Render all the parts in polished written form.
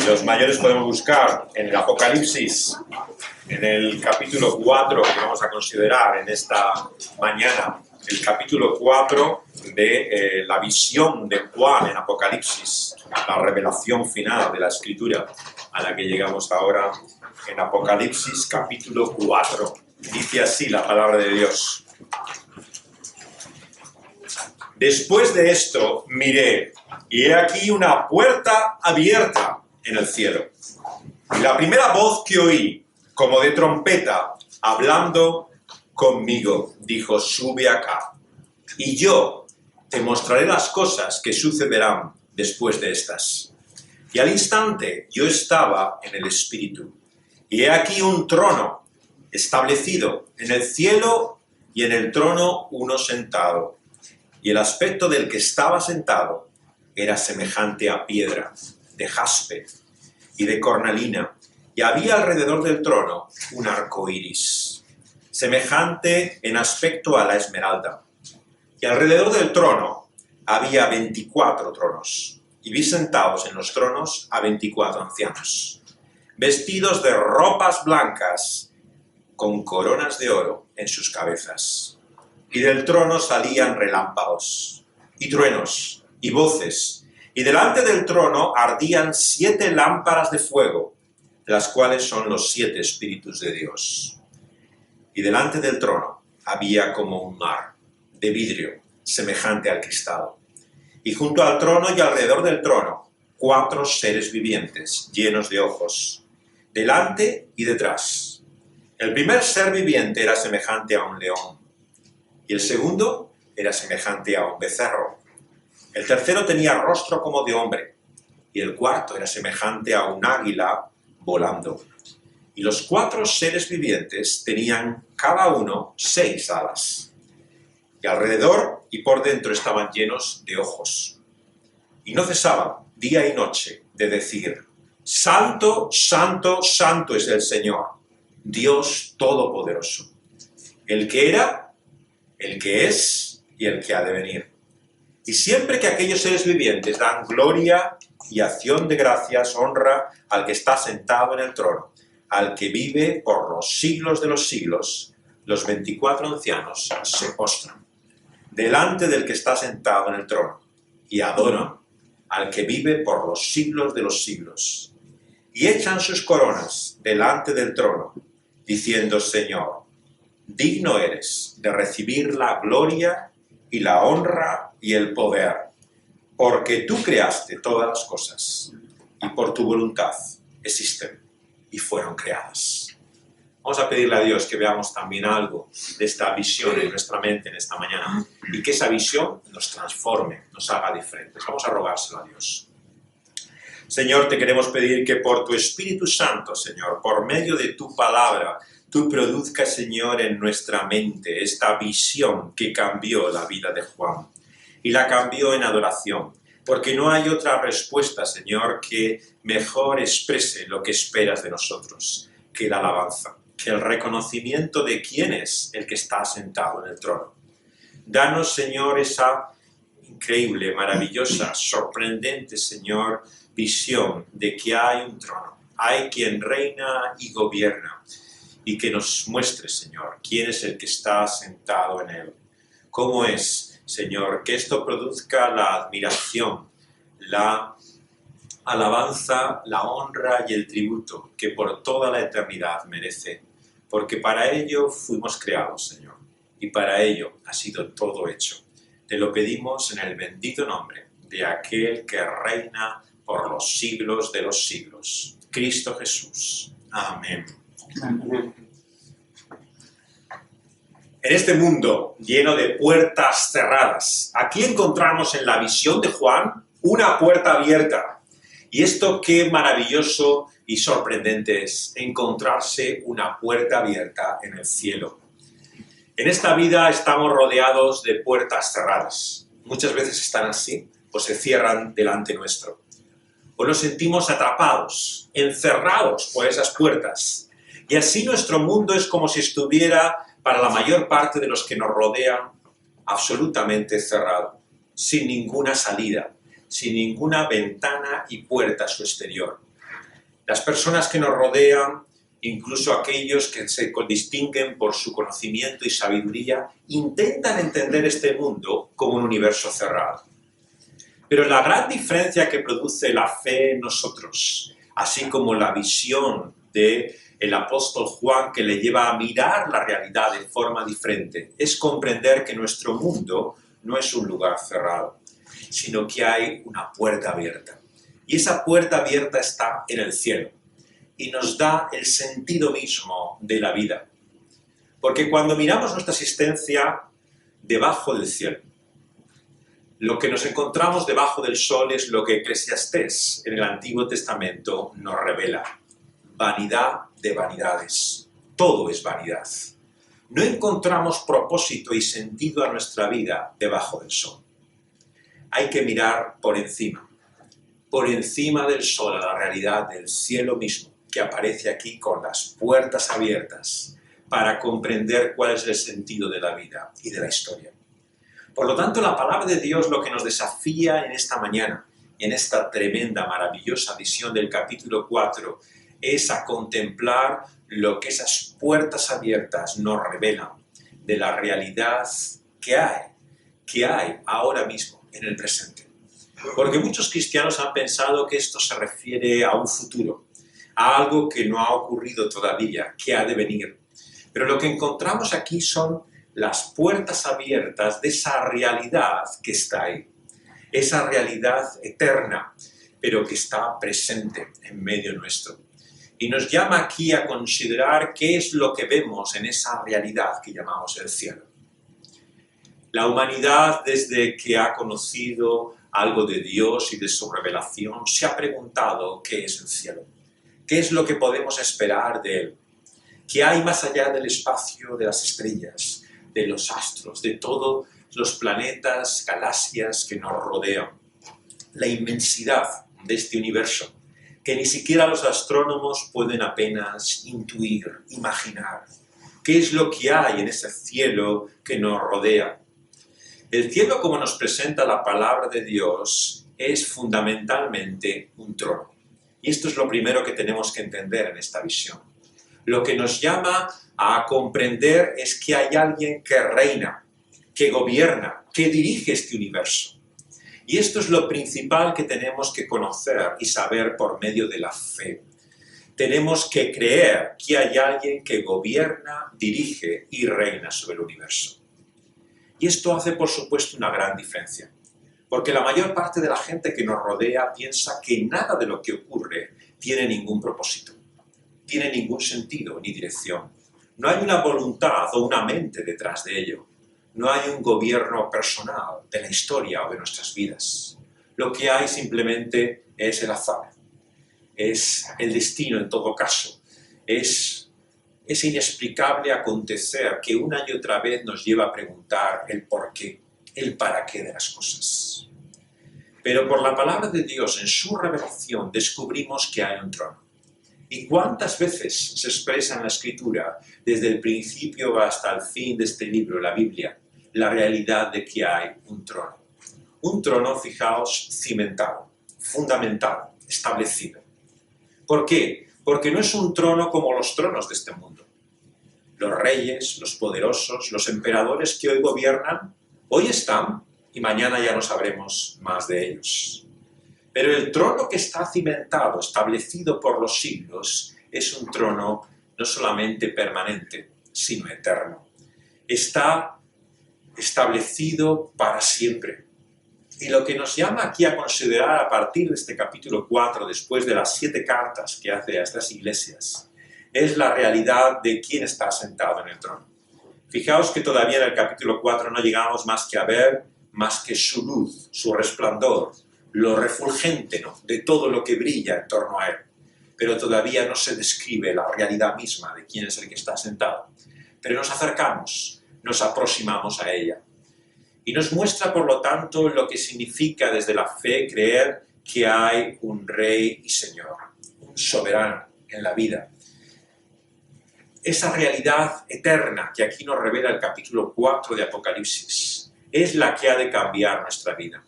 Los mayores podemos buscar en el Apocalipsis, en el capítulo 4 que vamos a considerar en esta mañana, el capítulo 4 de la visión de Juan en Apocalipsis, la revelación final de la Escritura a la que llegamos ahora en Apocalipsis capítulo 4. Dice así la palabra de Dios. Después de esto miré, y he aquí una puerta abierta en el cielo. Y la primera voz que oí, como de trompeta, hablando conmigo, dijo: sube acá, y yo te mostraré las cosas que sucederán después de estas. Y al instante yo estaba en el Espíritu, y he aquí un trono establecido en el cielo, y en el trono uno sentado. Y el aspecto del que estaba sentado era semejante a piedra de jaspe y de cornalina, y había alrededor del trono un arco iris, semejante en aspecto a la esmeralda. Y alrededor del trono había 24 tronos, y vi sentados en los tronos a 24 ancianos, vestidos de ropas blancas, con coronas de oro en sus cabezas. Y del trono salían relámpagos, y truenos, y voces, y delante del trono ardían 7 lámparas de fuego, las cuales son los 7 espíritus de Dios. Y delante del trono había como un mar de vidrio, semejante al cristal. Y junto al trono y alrededor del trono, 4 seres vivientes, llenos de ojos, delante y detrás. El primer ser viviente era semejante a un león, y el segundo era semejante a un becerro. El tercero tenía rostro como de hombre, y el cuarto era semejante a un águila volando. Y los 4 seres vivientes tenían cada uno 6 alas, y alrededor y por dentro estaban llenos de ojos. Y no cesaban día y noche de decir: Santo, Santo, Santo es el Señor, Dios Todopoderoso, el que era, el que es y el que ha de venir. Y siempre que aquellos seres vivientes dan gloria y acción de gracias, honra al que está sentado en el trono, al que vive por los siglos de los siglos, los 24 ancianos se postran delante del que está sentado en el trono y adoran al que vive por los siglos de los siglos, y echan sus coronas delante del trono, diciendo: Señor, digno eres de recibir la gloria y la honra y el poder, porque tú creaste todas las cosas, y por tu voluntad existen y fueron creadas. Vamos a pedirle a Dios que veamos también algo de esta visión en nuestra mente en esta mañana, y que esa visión nos transforme, nos haga diferentes. Vamos a rogárselo a Dios. Señor, te queremos pedir que por tu Espíritu Santo, Señor, por medio de tu palabra, tú produzcas, Señor, en nuestra mente esta visión que cambió la vida de Juan, y la cambió en adoración, porque no hay otra respuesta, Señor, que mejor exprese lo que esperas de nosotros que la alabanza, que el reconocimiento de quién es el que está sentado en el trono. Danos, Señor, esa increíble, maravillosa, sorprendente, Señor, visión de que hay un trono, hay quien reina y gobierna, y que nos muestre, Señor, quién es el que está sentado en él. ¿Cómo es, Señor, que esto produzca la admiración, la alabanza, la honra y el tributo que por toda la eternidad merece? Porque para ello fuimos creados, Señor, y para ello ha sido todo hecho. Te lo pedimos en el bendito nombre de aquel que reina por los siglos de los siglos, Cristo Jesús. Amén. En este mundo lleno de puertas cerradas, aquí encontramos en la visión de Juan una puerta abierta. Y esto qué maravilloso y sorprendente es, encontrarse una puerta abierta en el cielo. En esta vida estamos rodeados de puertas cerradas. Muchas veces están así o se cierran delante nuestro. O nos sentimos atrapados, encerrados por esas puertas. Y así nuestro mundo es como si estuviera, para la mayor parte de los que nos rodean, absolutamente cerrado, sin ninguna salida, sin ninguna ventana y puerta a su exterior. Las personas que nos rodean, incluso aquellos que se distinguen por su conocimiento y sabiduría, intentan entender este mundo como un universo cerrado. Pero la gran diferencia que produce la fe en nosotros, así como la visión del apóstol Juan que le lleva a mirar la realidad de forma diferente, es comprender que nuestro mundo no es un lugar cerrado, sino que hay una puerta abierta. Y esa puerta abierta está en el cielo y nos da el sentido mismo de la vida. Porque cuando miramos nuestra existencia debajo del cielo, lo que nos encontramos debajo del sol es lo que Eclesiastés en el Antiguo Testamento nos revela. Vanidad de vanidades. Todo es vanidad. No encontramos propósito y sentido a nuestra vida debajo del sol. Hay que mirar por encima del sol, a la realidad del cielo mismo, que aparece aquí con las puertas abiertas para comprender cuál es el sentido de la vida y de la historia. Por lo tanto, la palabra de Dios lo que nos desafía en esta mañana, en esta tremenda, maravillosa visión del capítulo 4, es a contemplar lo que esas puertas abiertas nos revelan de la realidad que hay ahora mismo, en el presente. Porque muchos cristianos han pensado que esto se refiere a un futuro, a algo que no ha ocurrido todavía, que ha de venir. Pero lo que encontramos aquí son las puertas abiertas de esa realidad que está ahí. Esa realidad eterna, pero que está presente en medio nuestro. Y nos llama aquí a considerar qué es lo que vemos en esa realidad que llamamos el cielo. La humanidad, desde que ha conocido algo de Dios y de su revelación, se ha preguntado qué es el cielo, qué es lo que podemos esperar de él, qué hay más allá del espacio, de las estrellas, de los astros, de todos los planetas, galaxias que nos rodean. La inmensidad de este universo, que ni siquiera los astrónomos pueden apenas intuir, imaginar. ¿Qué es lo que hay en ese cielo que nos rodea? El cielo, como nos presenta la palabra de Dios, es fundamentalmente un trono. Y esto es lo primero que tenemos que entender en esta visión. Lo que nos llama a comprender es que hay alguien que reina, que gobierna, que dirige este universo. Y esto es lo principal que tenemos que conocer y saber por medio de la fe. Tenemos que creer que hay alguien que gobierna, dirige y reina sobre el universo. Y esto hace, por supuesto, una gran diferencia. Porque la mayor parte de la gente que nos rodea piensa que nada de lo que ocurre tiene ningún propósito, tiene ningún sentido ni dirección. No hay una voluntad o una mente detrás de ello. No hay un gobierno personal de la historia o de nuestras vidas. Lo que hay simplemente es el azar, es el destino en todo caso, es ese inexplicable acontecer que una y otra vez nos lleva a preguntar el por qué, el para qué de las cosas. Pero por la palabra de Dios, en su revelación, descubrimos que hay un trono. ¿Y cuántas veces se expresa en la Escritura, desde el principio hasta el fin de este libro, la Biblia, la realidad de que hay un trono? Un trono, fijaos, cimentado, fundamentado, establecido. ¿Por qué? Porque no es un trono como los tronos de este mundo. Los reyes, los poderosos, los emperadores que hoy gobiernan, hoy están y mañana ya no sabremos más de ellos. Pero el trono que está cimentado, establecido por los siglos, es un trono no solamente permanente, sino eterno. Está establecido para siempre. Y lo que nos llama aquí a considerar a partir de este capítulo 4, después de las 7 cartas que hace a estas iglesias, es la realidad de quién está sentado en el trono. Fijaos que todavía en el capítulo 4 no llegamos más que a ver más que su luz, su resplandor, lo refulgente, ¿no?, de todo lo que brilla en torno a él. Pero todavía no se describe la realidad misma de quién es el que está sentado. Pero nos acercamos, nos aproximamos a ella. Y nos muestra, por lo tanto, lo que significa desde la fe creer que hay un Rey y Señor, un soberano en la vida. Esa realidad eterna que aquí nos revela el capítulo 4 de Apocalipsis es la que ha de cambiar nuestra vida.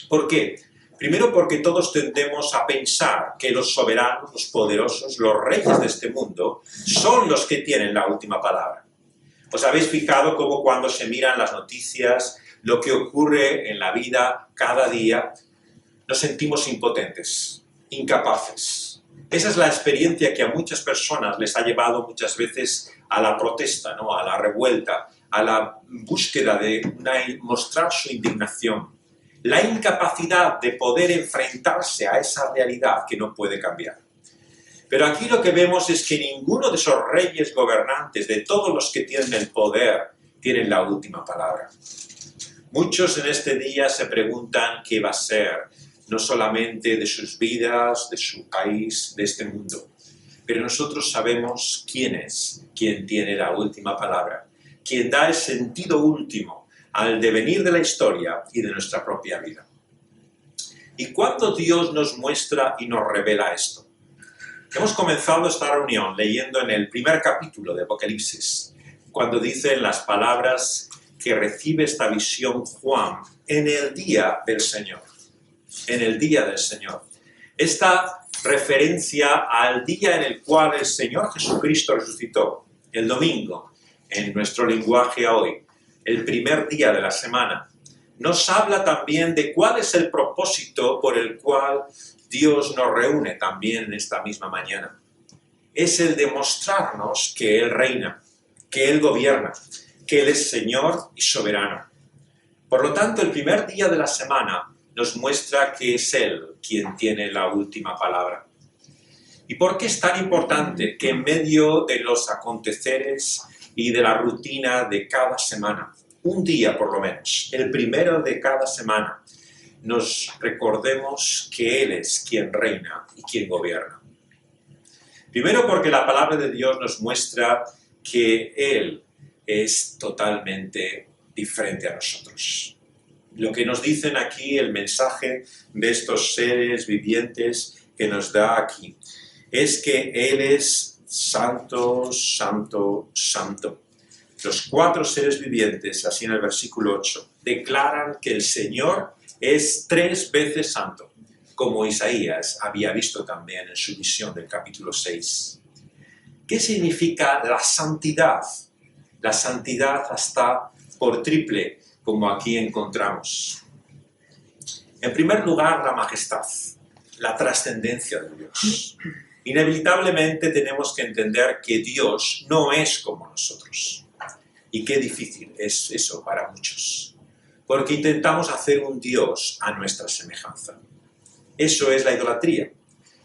¿Por qué? Primero porque todos tendemos a pensar que los soberanos, los poderosos, los reyes de este mundo, son los que tienen la última palabra. ¿Os habéis fijado cómo cuando se miran las noticias, lo que ocurre en la vida cada día, nos sentimos impotentes, incapaces? Esa es la experiencia que a muchas personas les ha llevado muchas veces a la protesta, ¿no? A la revuelta, a la búsqueda de mostrar su indignación. La incapacidad de poder enfrentarse a esa realidad que no puede cambiar. Pero aquí lo que vemos es que ninguno de esos reyes gobernantes, de todos los que tienen el poder, tienen la última palabra. Muchos en este día se preguntan qué va a ser, no solamente de sus vidas, de su país, de este mundo. Pero nosotros sabemos quién es quien tiene la última palabra, quien da el sentido último al devenir de la historia y de nuestra propia vida. ¿Y cuándo Dios nos muestra y nos revela esto? Hemos comenzado esta reunión leyendo en el primer capítulo de Apocalipsis, cuando dicen las palabras que recibe esta visión Juan en el día del Señor. En el día del Señor. Esta referencia al día en el cual el Señor Jesucristo resucitó, el domingo, en nuestro lenguaje hoy, el primer día de la semana, nos habla también de cuál es el propósito por el cual Dios nos reúne también en esta misma mañana. Es el de mostrarnos que Él reina, que Él gobierna, que Él es Señor y soberano. Por lo tanto, el primer día de la semana nos muestra que es Él quien tiene la última palabra. ¿Y por qué es tan importante que en medio de los aconteceres y de la rutina de cada semana, un día por lo menos, el primero de cada semana, nos recordemos que Él es quien reina y quien gobierna? Primero porque la palabra de Dios nos muestra que Él es totalmente diferente a nosotros. Lo que nos dicen aquí, el mensaje de estos seres vivientes que nos da aquí, es que Él es santo, santo, santo. Los 4 seres vivientes, así en el versículo 8, declaran que el Señor es 3 veces santo, como Isaías había visto también en su visión del capítulo 6. ¿Qué significa la santidad? La santidad hasta por triple, como aquí encontramos. En primer lugar, la majestad, la trascendencia de Dios. Inevitablemente tenemos que entender que Dios no es como nosotros. Y qué difícil es eso para muchos. Porque intentamos hacer un Dios a nuestra semejanza. Eso es la idolatría.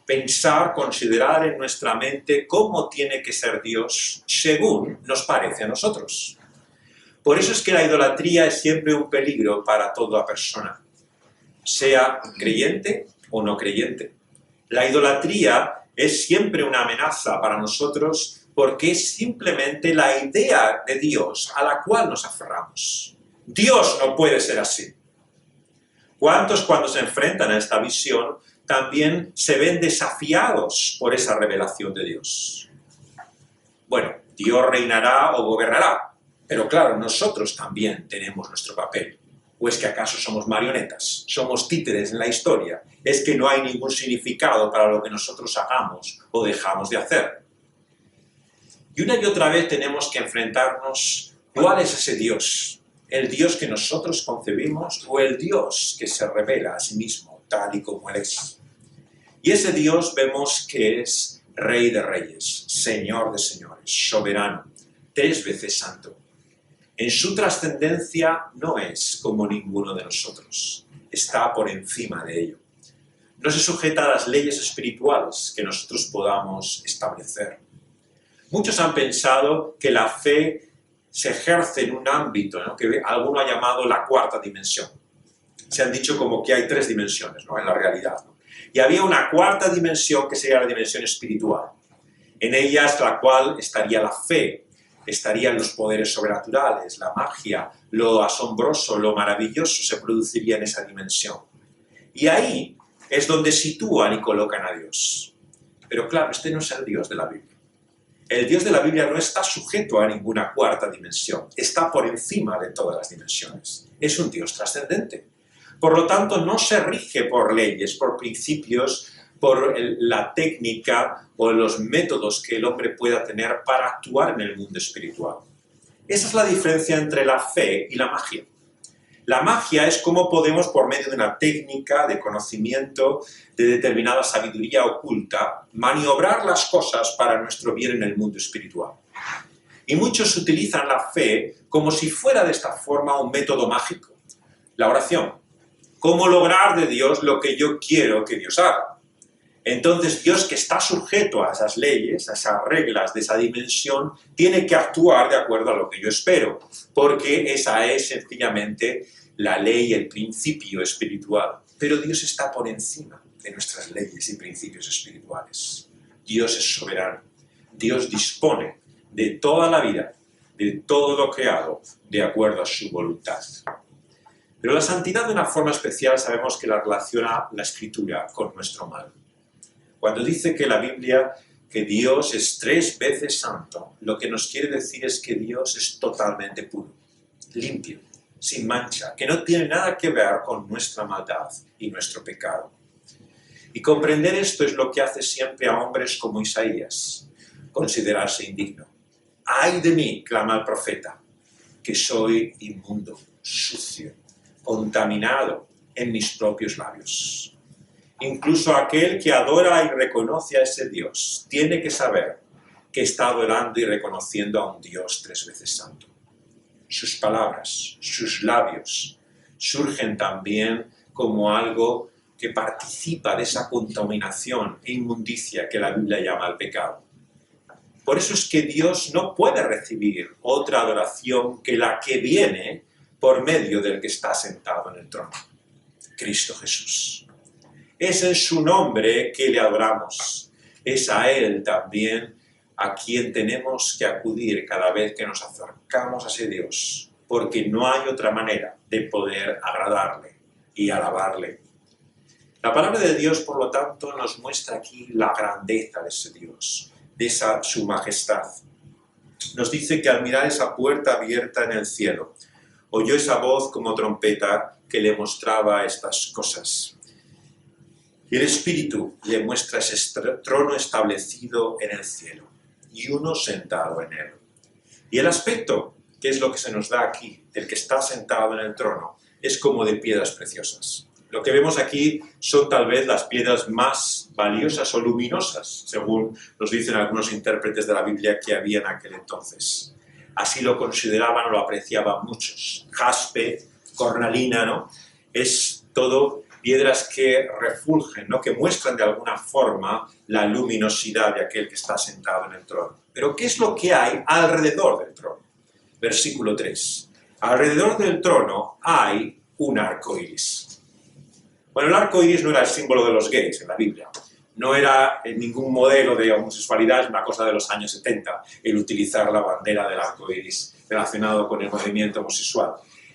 Pensar, considerar en nuestra mente cómo tiene que ser Dios según nos parece a nosotros. Por eso es que la idolatría es siempre un peligro para toda persona, sea creyente o no creyente. La idolatría es siempre una amenaza para nosotros porque es simplemente la idea de Dios a la cual nos aferramos. Dios no puede ser así. ¿Cuántos cuando se enfrentan a esta visión también se ven desafiados por esa revelación de Dios? Bueno, Dios reinará o gobernará, pero claro, nosotros también tenemos nuestro papel. ¿O es que acaso somos marionetas? ¿Somos títeres en la historia? ¿Es que no hay ningún significado para lo que nosotros hagamos o dejamos de hacer? Y una y otra vez tenemos que enfrentarnos, ¿cuál es ese Dios? ¿El Dios que nosotros concebimos o el Dios que se revela a sí mismo tal y como Él es? Y ese Dios vemos que es Rey de Reyes, Señor de Señores, soberano, 3 veces santo. En su trascendencia no es como ninguno de nosotros, está por encima de ello. No se sujeta a las leyes espirituales que nosotros podamos establecer. Muchos han pensado que la fe se ejerce en un ámbito, ¿no?, que alguno ha llamado la 4ª dimensión. Se han dicho como que hay 3 dimensiones, ¿no?, en la realidad, ¿no? Y había una 4ª dimensión que sería la dimensión espiritual. En ellas la cual estaría la fe, estarían los poderes sobrenaturales, la magia, lo asombroso, lo maravilloso se produciría en esa dimensión. Y ahí es donde sitúan y colocan a Dios. Pero claro, este no es el Dios de la Biblia. El Dios de la Biblia no está sujeto a ninguna 4ª dimensión, está por encima de todas las dimensiones. Es un Dios trascendente. Por lo tanto, no se rige por leyes, por principios, por la técnica o los métodos que el hombre pueda tener para actuar en el mundo espiritual. Esa es la diferencia entre la fe y la magia. La magia es cómo podemos, por medio de una técnica, de conocimiento, de determinada sabiduría oculta, maniobrar las cosas para nuestro bien en el mundo espiritual. Y muchos utilizan la fe como si fuera de esta forma un método mágico. La oración. ¿Cómo lograr de Dios lo que yo quiero que Dios haga? Entonces Dios, que está sujeto a esas leyes, a esas reglas de esa dimensión, tiene que actuar de acuerdo a lo que yo espero, porque esa es sencillamente la ley, el principio espiritual. Pero Dios está por encima de nuestras leyes y principios espirituales. Dios es soberano. Dios dispone de toda la vida, de todo lo creado, de acuerdo a su voluntad. Pero la santidad, de una forma especial, sabemos que la relaciona la Escritura con nuestro mal. Cuando dice que la Biblia, que Dios es 3 veces santo, lo que nos quiere decir es que Dios es totalmente puro, limpio, sin mancha, que no tiene nada que ver con nuestra maldad y nuestro pecado. Y comprender esto es lo que hace siempre a hombres como Isaías considerarse indigno. ¡Ay de mí!, clama el profeta, que soy inmundo, sucio, contaminado en mis propios labios. Incluso aquel que adora y reconoce a ese Dios tiene que saber que está adorando y reconociendo a un Dios 3 veces santo. Sus palabras, sus labios, surgen también como algo que participa de esa contaminación e inmundicia que la Biblia llama el pecado. Por eso es que Dios no puede recibir otra adoración que la que viene por medio del que está sentado en el trono, Cristo Jesús. Es en su nombre que le adoramos. Es a Él también a quien tenemos que acudir cada vez que nos acercamos a ese Dios, porque no hay otra manera de poder agradarle y alabarle. La palabra de Dios, por lo tanto, nos muestra aquí la grandeza de ese Dios, de su majestad. Nos dice que al mirar esa puerta abierta en el cielo, oyó esa voz como trompeta que le mostraba estas cosas. Y el Espíritu le muestra ese trono establecido en el cielo y uno sentado en él. Y el aspecto, que es lo que se nos da aquí, del que está sentado en el trono, es como de piedras preciosas. Lo que vemos aquí son tal vez las piedras más valiosas o luminosas, según nos dicen algunos intérpretes de la Biblia que había en aquel entonces. Así lo consideraban o lo apreciaban muchos. Jaspe, cornalina, ¿no? Es todo piedras que refulgen, ¿no? Que muestran de alguna forma la luminosidad de aquel que está sentado en el trono. Pero ¿qué es lo que hay alrededor del trono? Versículo 3. Alrededor del trono hay un arco iris. Bueno, el arco iris no era el símbolo de los gays en la Biblia. No era ningún modelo de homosexualidad, es una cosa de los años 70, el utilizar la bandera del arco iris relacionado con el movimiento homosexual.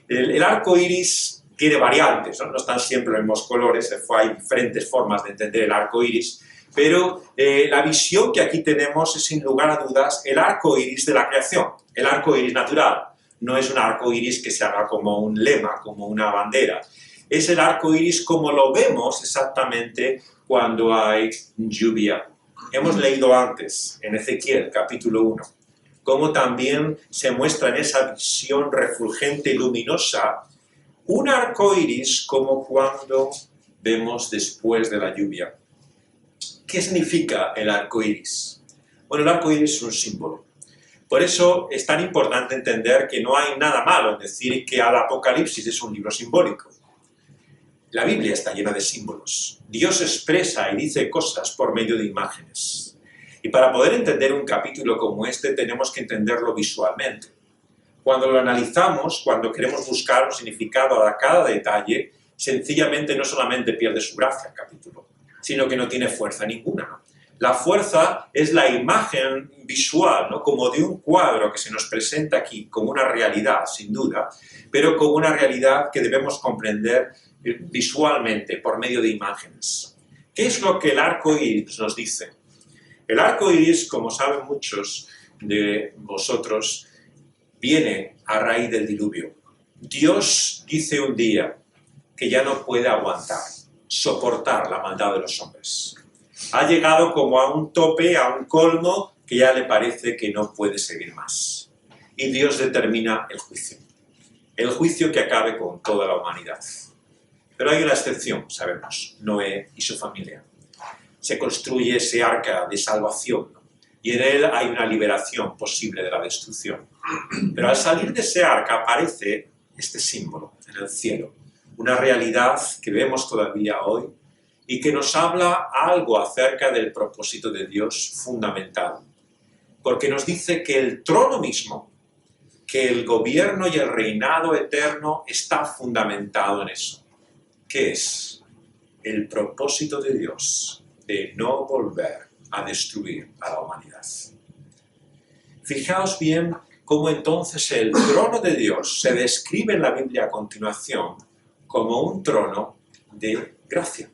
El arco iris tiene variantes, ¿no? No están siempre los mismos colores, hay diferentes formas de entender el arco iris, pero la visión que aquí tenemos es, sin lugar a dudas, el arco iris de la creación, el arco iris natural. No es un arco iris que se haga como un lema, como una bandera. Es el arco iris como lo vemos exactamente cuando hay lluvia. Hemos leído antes, en Ezequiel, capítulo 1, cómo también se muestra en esa visión refulgente y luminosa un arco iris como cuando vemos después de la lluvia. ¿Qué significa el arco iris? Bueno, el arco iris es un símbolo. Por eso es tan importante entender que no hay nada malo en decir que el Apocalipsis es un libro simbólico. La Biblia está llena de símbolos. Dios expresa y dice cosas por medio de imágenes. Y para poder entender un capítulo como este tenemos que entenderlo visualmente. Cuando lo analizamos, cuando queremos buscar un significado a cada detalle, sencillamente no solamente pierde su gracia el capítulo, sino que no tiene fuerza ninguna. La fuerza es la imagen visual, ¿no? Como de un cuadro que se nos presenta aquí como una realidad, sin duda, pero como una realidad que debemos comprender visualmente por medio de imágenes. ¿Qué es lo que el arco iris nos dice? El arco iris, como saben muchos de vosotros, viene a raíz del diluvio. Dios dice un día, que ya no puede aguantar, soportar la maldad de los hombres. Ha llegado como a un tope, a un colmo, que ya le parece que no puede seguir más. Y Dios determina el juicio que acabe con toda la humanidad. Pero hay una excepción, sabemos, Noé y su familia. Se construye ese arca de salvación, ¿no? Y en él hay una liberación posible de la destrucción. Pero al salir de ese arca aparece este símbolo en el cielo, una realidad que vemos todavía hoy y que nos habla algo acerca del propósito de Dios fundamental. Porque nos dice que el trono mismo, que el gobierno y el reinado eterno está fundamentado en eso. ¿Qué es? El propósito de Dios de no volver a destruir a la humanidad. Fijaos bien cómo entonces el trono de Dios se describe en la Biblia a continuación como un trono de gracia.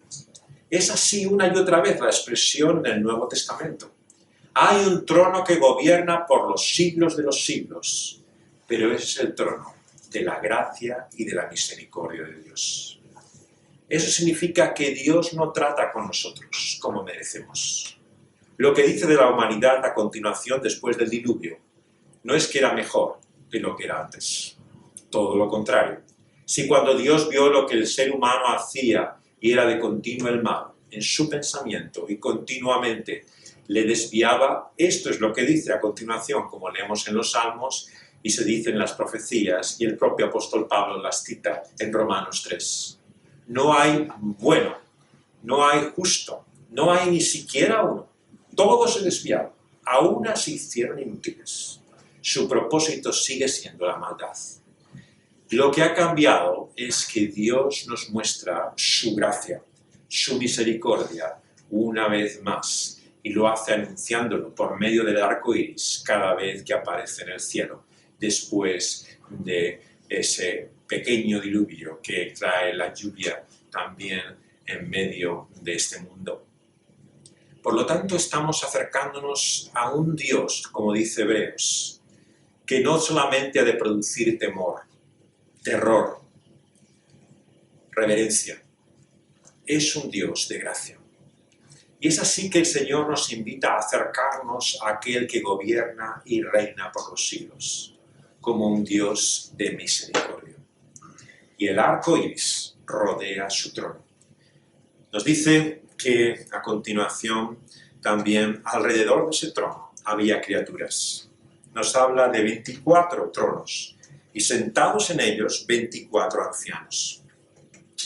Es así una y otra vez la expresión del Nuevo Testamento. Hay un trono que gobierna por los siglos de los siglos, pero ese es el trono de la gracia y de la misericordia de Dios. Eso significa que Dios no trata con nosotros como merecemos. Lo que dice de la humanidad a continuación después del diluvio no es que era mejor de lo que era antes. Todo lo contrario. Si cuando Dios vio lo que el ser humano hacía y era de continuo el mal en su pensamiento y continuamente le desviaba, esto es lo que dice a continuación, como leemos en los Salmos y se dice en las profecías y el propio apóstol Pablo las cita en Romanos 3. No hay bueno, no hay justo, no hay ni siquiera uno. Todos se desviaron, aún se hicieron inútiles. Su propósito sigue siendo la maldad. Lo que ha cambiado es que Dios nos muestra su gracia, su misericordia, una vez más, y lo hace anunciándolo por medio del arco iris cada vez que aparece en el cielo, después de ese pequeño diluvio que trae la lluvia también en medio de este mundo. Por lo tanto, estamos acercándonos a un Dios, como dice Hebreos, que no solamente ha de producir temor, terror, reverencia, es un Dios de gracia. Y es así que el Señor nos invita a acercarnos a aquel que gobierna y reina por los siglos, como un Dios de misericordia. Y el arco iris rodea su trono. Nos dice que a continuación también alrededor de ese trono había criaturas. Nos habla de 24 tronos y sentados en ellos 24 ancianos.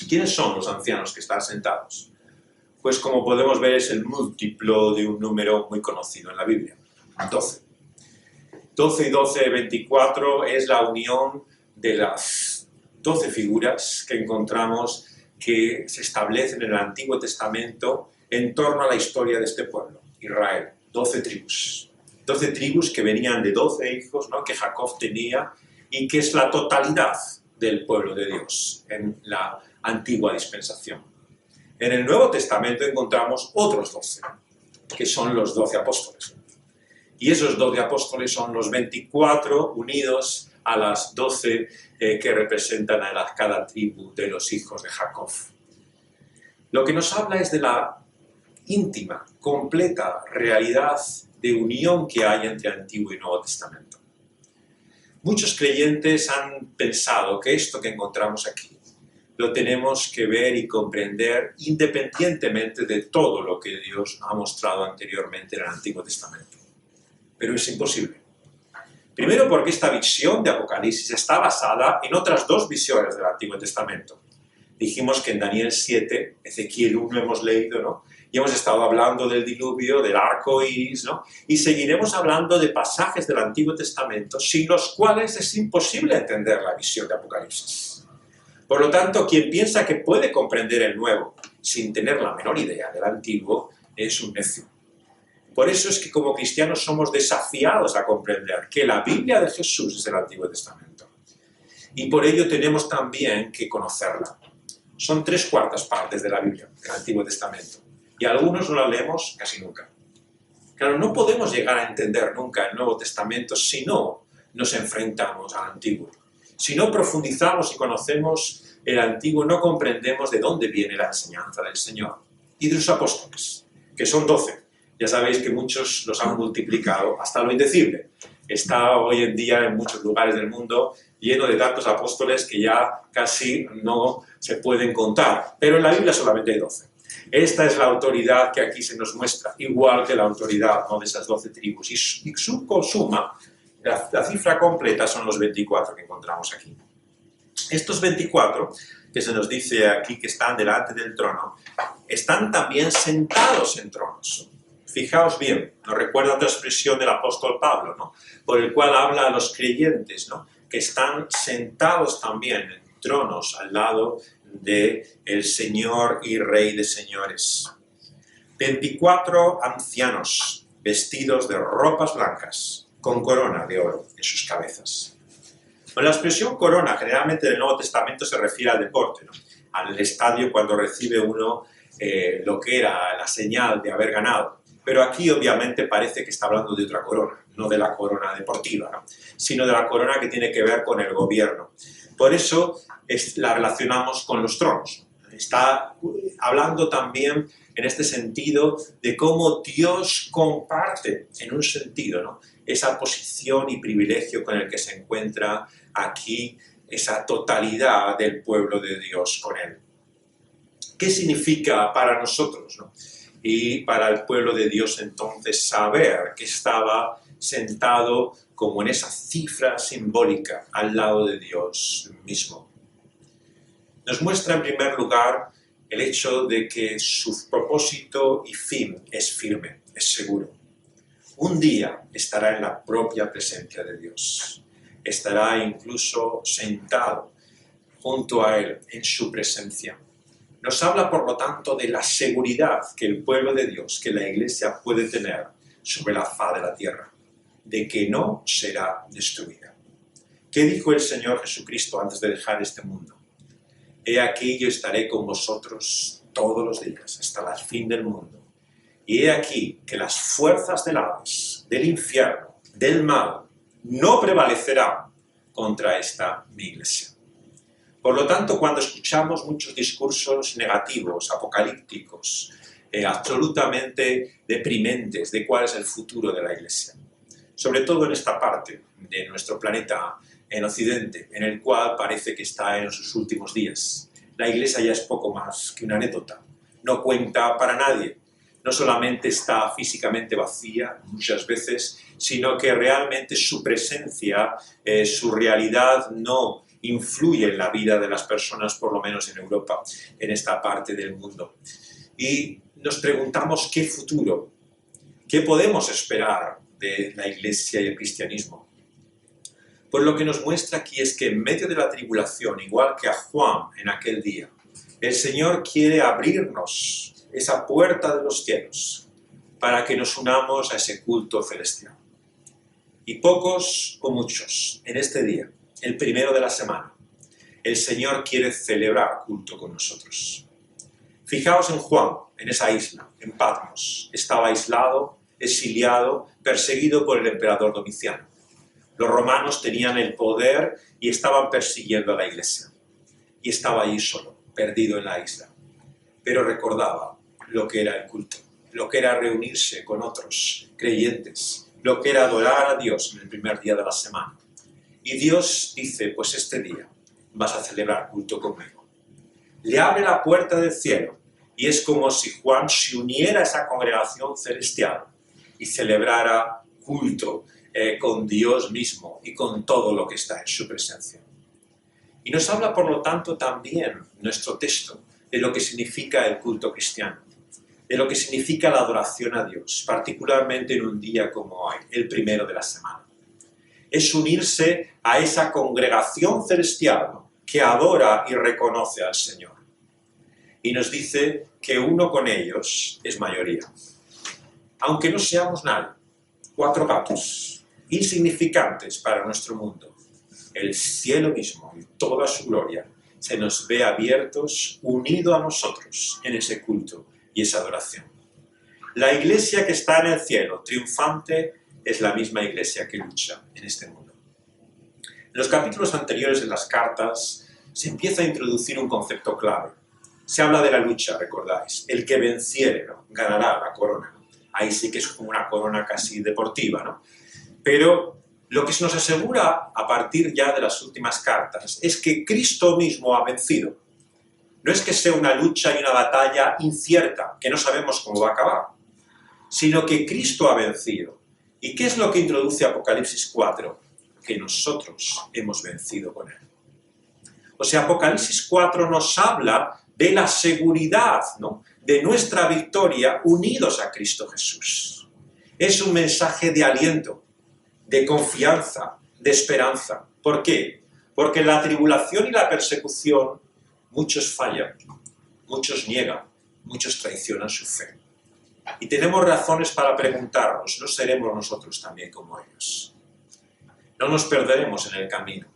¿Quiénes son los ancianos que están sentados? Pues como podemos ver es el múltiplo de un número muy conocido en la Biblia, 12. 12 y 12, 24 es la unión de las 12 figuras que encontramos que se establecen en el Antiguo Testamento en torno a la historia de este pueblo, Israel, 12 tribus. 12 tribus que venían de 12 hijos, ¿no?, que Jacob tenía y que es la totalidad del pueblo de Dios en la antigua dispensación. En el Nuevo Testamento encontramos otros 12, que son los 12 apóstoles. Y esos 12 apóstoles son los 24 unidos a las 12 que representan a cada tribu de los hijos de Jacob. Lo que nos habla es de la íntima, completa realidad de unión que hay entre Antiguo y Nuevo Testamento. Muchos creyentes han pensado que esto que encontramos aquí lo tenemos que ver y comprender independientemente de todo lo que Dios ha mostrado anteriormente en el Antiguo Testamento. Pero es imposible. Primero porque esta visión de Apocalipsis está basada en otras dos visiones del Antiguo Testamento. Dijimos que en Daniel 7, Ezequiel 1 hemos leído, ¿no?, y hemos estado hablando del diluvio, del arco iris, ¿no?, y seguiremos hablando de pasajes del Antiguo Testamento sin los cuales es imposible entender la visión de Apocalipsis. Por lo tanto, quien piensa que puede comprender el Nuevo sin tener la menor idea del Antiguo es un necio. Por eso es que como cristianos somos desafiados a comprender que la Biblia de Jesús es el Antiguo Testamento. Y por ello tenemos también que conocerla. Son 3/4 partes de la Biblia, del Antiguo Testamento. Y algunos no la leemos casi nunca. Claro, no podemos llegar a entender nunca el Nuevo Testamento si no nos enfrentamos al Antiguo. Si no profundizamos y conocemos el Antiguo no comprendemos de dónde viene la enseñanza del Señor y de sus apóstoles, que son 12. Ya sabéis que muchos los han multiplicado hasta lo indecible. Está hoy en día en muchos lugares del mundo lleno de tantos apóstoles que ya casi no se pueden contar, pero en la Biblia solamente hay 12. Esta es la autoridad que aquí se nos muestra, igual que la autoridad, ¿no?, de esas 12 tribus. Y su suma, la cifra completa, son los 24 que encontramos aquí. Estos 24, que se nos dice aquí que están delante del trono, están también sentados en tronos. Fijaos bien, nos recuerda otra expresión del apóstol Pablo, ¿no?, por el cual habla a los creyentes, ¿no?, que están sentados también en tronos al lado del Señor y Rey de señores. 24 ancianos vestidos de ropas blancas, con corona de oro en sus cabezas. Bueno, la expresión corona generalmente en el Nuevo Testamento se refiere al deporte, ¿no?, al estadio cuando recibe uno lo que era la señal de haber ganado. Pero aquí obviamente parece que está hablando de otra corona, no de la corona deportiva, ¿no?, sino de la corona que tiene que ver con el gobierno. Por eso la relacionamos con los tronos. Está hablando también en este sentido de cómo Dios comparte, en un sentido, ¿no?, esa posición y privilegio con el que se encuentra aquí esa totalidad del pueblo de Dios con Él. ¿Qué significa para nosotros, ¿no?, y para el pueblo de Dios entonces saber que estaba sentado como en esa cifra simbólica al lado de Dios mismo? Nos muestra en primer lugar el hecho de que su propósito y fin es firme, es seguro. Un día estará en la propia presencia de Dios. Estará incluso sentado junto a Él en su presencia. Nos habla, por lo tanto, de la seguridad que el pueblo de Dios, que la Iglesia puede tener sobre la faz de la tierra, de que no será destruida. ¿Qué dijo el Señor Jesucristo antes de dejar este mundo? He aquí yo estaré con vosotros todos los días, hasta el fin del mundo. Y he aquí que las fuerzas del Hades, del infierno, del mal, no prevalecerán contra esta mi Iglesia. Por lo tanto, cuando escuchamos muchos discursos negativos, apocalípticos, absolutamente deprimentes de cuál es el futuro de la Iglesia, sobre todo en esta parte de nuestro planeta, en Occidente, en el cual parece que está en sus últimos días, la Iglesia ya es poco más que una anécdota, no cuenta para nadie, no solamente está físicamente vacía muchas veces, sino que realmente su presencia, su realidad no influye en la vida de las personas, por lo menos en Europa, en esta parte del mundo. Y nos preguntamos qué futuro, qué podemos esperar de la Iglesia y el cristianismo. Pues lo que nos muestra aquí es que en medio de la tribulación, igual que a Juan en aquel día, el Señor quiere abrirnos esa puerta de los cielos para que nos unamos a ese culto celestial. Y pocos o muchos en este día, el primero de la semana, el Señor quiere celebrar culto con nosotros. Fijaos en Juan, en esa isla, en Patmos. Estaba aislado, exiliado, perseguido por el emperador Domiciano. Los romanos tenían el poder y estaban persiguiendo a la Iglesia. Y estaba allí solo, perdido en la isla. Pero recordaba lo que era el culto, lo que era reunirse con otros creyentes, lo que era adorar a Dios en el primer día de la semana. Y Dios dice, pues este día vas a celebrar culto conmigo. Le abre la puerta del cielo y es como si Juan se uniera a esa congregación celestial y celebrara culto con Dios mismo y con todo lo que está en su presencia. Y nos habla, por lo tanto, también nuestro texto de lo que significa el culto cristiano, de lo que significa la adoración a Dios, particularmente en un día como hoy, el primero de la semana. Es unirse a esa congregación celestial, ¿no?, que adora y reconoce al Señor. Y nos dice que uno con ellos es mayoría. Aunque no seamos nadie, 4 gatos, insignificantes para nuestro mundo, el cielo mismo y toda su gloria se nos ve abiertos, unido a nosotros en ese culto y esa adoración. La Iglesia que está en el cielo, triunfante, es la misma Iglesia que lucha en este mundo. En los capítulos anteriores de las cartas se empieza a introducir un concepto clave. Se habla de la lucha, recordáis. El que venciere, ¿no?, ganará la corona. Ahí sí que es como una corona casi deportiva, ¿no? Pero lo que se nos asegura a partir ya de las últimas cartas es que Cristo mismo ha vencido. No es que sea una lucha y una batalla incierta, que no sabemos cómo va a acabar, sino que Cristo ha vencido. ¿Y qué es lo que introduce Apocalipsis 4? Que nosotros hemos vencido con Él. O sea, Apocalipsis 4 nos habla de la seguridad, ¿no?, de nuestra victoria unidos a Cristo Jesús. Es un mensaje de aliento, de confianza, de esperanza. ¿Por qué? Porque en la tribulación y la persecución muchos fallan, muchos niegan, muchos traicionan su fe. Y tenemos razones para preguntarnos, ¿no seremos nosotros también como ellos? No nos perderemos en el camino.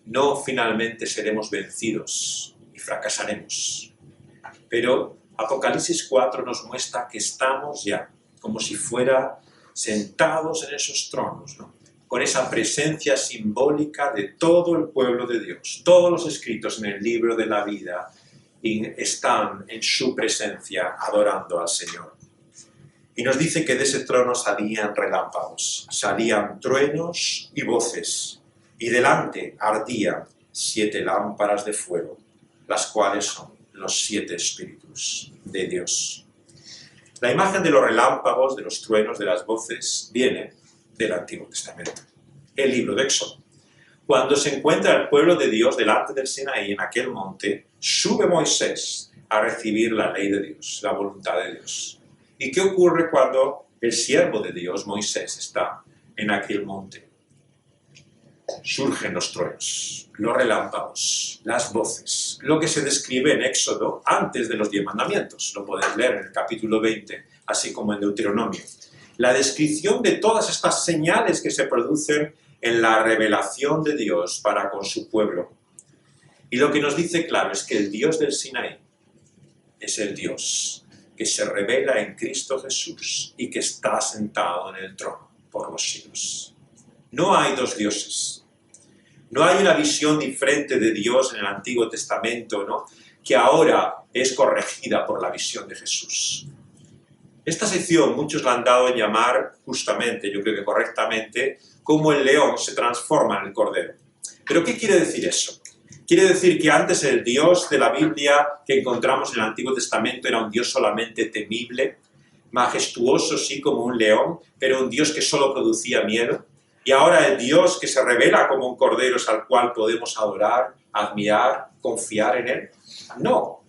No finalmente seremos vencidos y fracasaremos. Pero Apocalipsis 4 nos muestra que estamos ya, como si fuera sentados en esos tronos, ¿no?, con esa presencia simbólica de todo el pueblo de Dios. Todos los escritos en el libro de la vida están en su presencia adorando al Señor. Y nos dice que de ese trono salían relámpagos, salían truenos y voces, y delante ardían 7 lámparas de fuego, las cuales son los 7 espíritus de Dios. La imagen de los relámpagos, de los truenos, de las voces, viene del Antiguo Testamento, el libro de Éxodo. Cuando se encuentra el pueblo de Dios delante del Sinaí, en aquel monte, sube Moisés a recibir la ley de Dios, la voluntad de Dios. ¿Y qué ocurre cuando el siervo de Dios, Moisés, está en aquel monte? Surgen los truenos, los relámpagos, las voces, lo que se describe en Éxodo antes de los 10 mandamientos. Lo podéis leer en el capítulo 20, así como en Deuteronomio. La descripción de todas estas señales que se producen en la revelación de Dios para con su pueblo. Y lo que nos dice claro es que el Dios del Sinaí es el Dios que se revela en Cristo Jesús y que está sentado en el trono por los siglos. No hay dos dioses. No hay una visión diferente de Dios en el Antiguo Testamento, ¿no?, que ahora es corregida por la visión de Jesús. Esta sección muchos la han dado en llamar justamente, yo creo que correctamente, como el león se transforma en el cordero. ¿Pero qué quiere decir eso? Quiere decir que antes el Dios de la Biblia que encontramos en el Antiguo Testamento era un Dios solamente temible, majestuoso, sí, como un león, pero un Dios que solo producía miedo. Y ahora el Dios que se revela como un cordero es al cual podemos adorar, admirar, confiar en Él. No.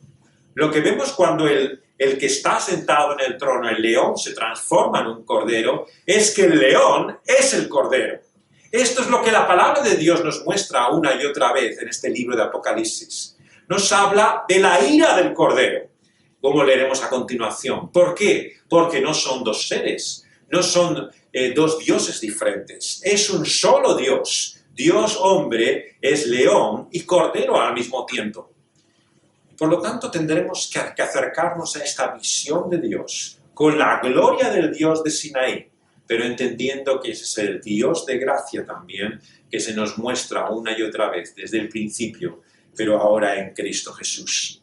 Lo que vemos cuando el que está sentado en el trono, el león, se transforma en un cordero, es que el león es el cordero. Esto es lo que la palabra de Dios nos muestra una y otra vez en este libro de Apocalipsis. Nos habla de la ira del cordero, como leeremos a continuación. ¿Por qué? Porque no son dos seres, no son dos dioses diferentes. Es un solo Dios. Dios hombre es león y cordero al mismo tiempo. Por lo tanto, tendremos que acercarnos a esta visión de Dios con la gloria del Dios de Sinaí, pero entendiendo que ese es el Dios de gracia también, que se nos muestra una y otra vez desde el principio, pero ahora en Cristo Jesús.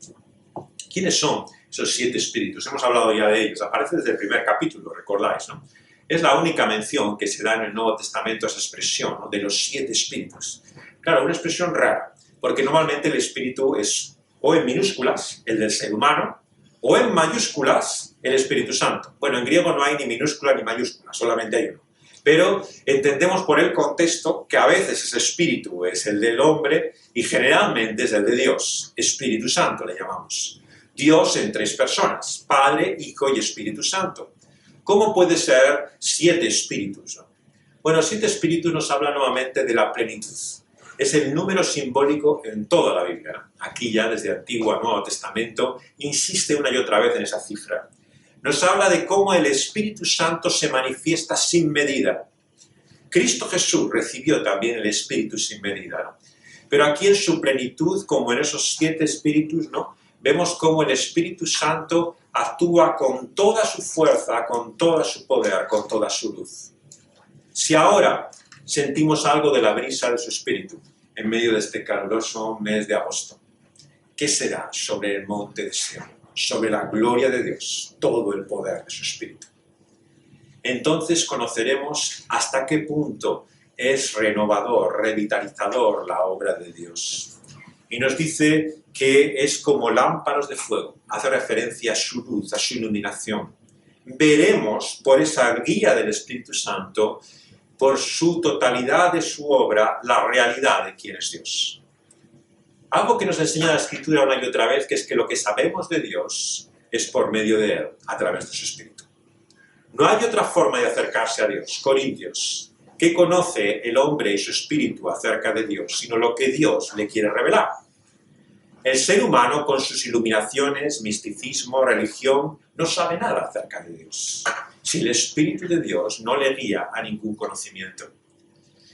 ¿Quiénes son esos 7 espíritus? Hemos hablado ya de ellos, aparece desde el primer capítulo, recordáis, ¿no? Es la única mención que se da en el Nuevo Testamento, esa expresión, ¿no?, de los 7 espíritus. Claro, una expresión rara, porque normalmente el espíritu es o en minúsculas, el del ser humano, o en mayúsculas, el Espíritu Santo. Bueno, en griego no hay ni minúscula ni mayúscula, solamente hay uno. Pero entendemos por el contexto que a veces ese espíritu es el del hombre y generalmente es el de Dios. Espíritu Santo le llamamos. Dios en 3 personas, Padre, Hijo y Espíritu Santo. ¿Cómo puede ser 7 espíritus? Bueno, 7 espíritus nos habla nuevamente de la plenitud. Es el número simbólico en toda la Biblia. Aquí ya desde Antiguo a Nuevo Testamento insiste una y otra vez en esa cifra. Nos habla de cómo el Espíritu Santo se manifiesta sin medida. Cristo Jesús recibió también el Espíritu sin medida, ¿no? Pero aquí en su plenitud, como en esos 7 espíritus, ¿no?, vemos cómo el Espíritu Santo actúa con toda su fuerza, con todo su poder, con toda su luz. Si ahora sentimos algo de la brisa de su Espíritu, en medio de este caluroso mes de agosto. ¿Qué será sobre el monte de Sion? Sobre la gloria de Dios, todo el poder de su Espíritu. Entonces conoceremos hasta qué punto es renovador, revitalizador la obra de Dios. Y nos dice que es como lámparas de fuego, hace referencia a su luz, a su iluminación. Veremos por esa guía del Espíritu Santo, por su totalidad de su obra, la realidad de quién es Dios. Algo que nos enseña la Escritura una y otra vez, que es que lo que sabemos de Dios es por medio de Él, a través de su Espíritu. No hay otra forma de acercarse a Dios. Corintios, ¿qué conoce el hombre y su espíritu acerca de Dios, sino lo que Dios le quiere revelar? El ser humano, con sus iluminaciones, misticismo, religión, no sabe nada acerca de Dios, si el Espíritu de Dios no le guía a ningún conocimiento.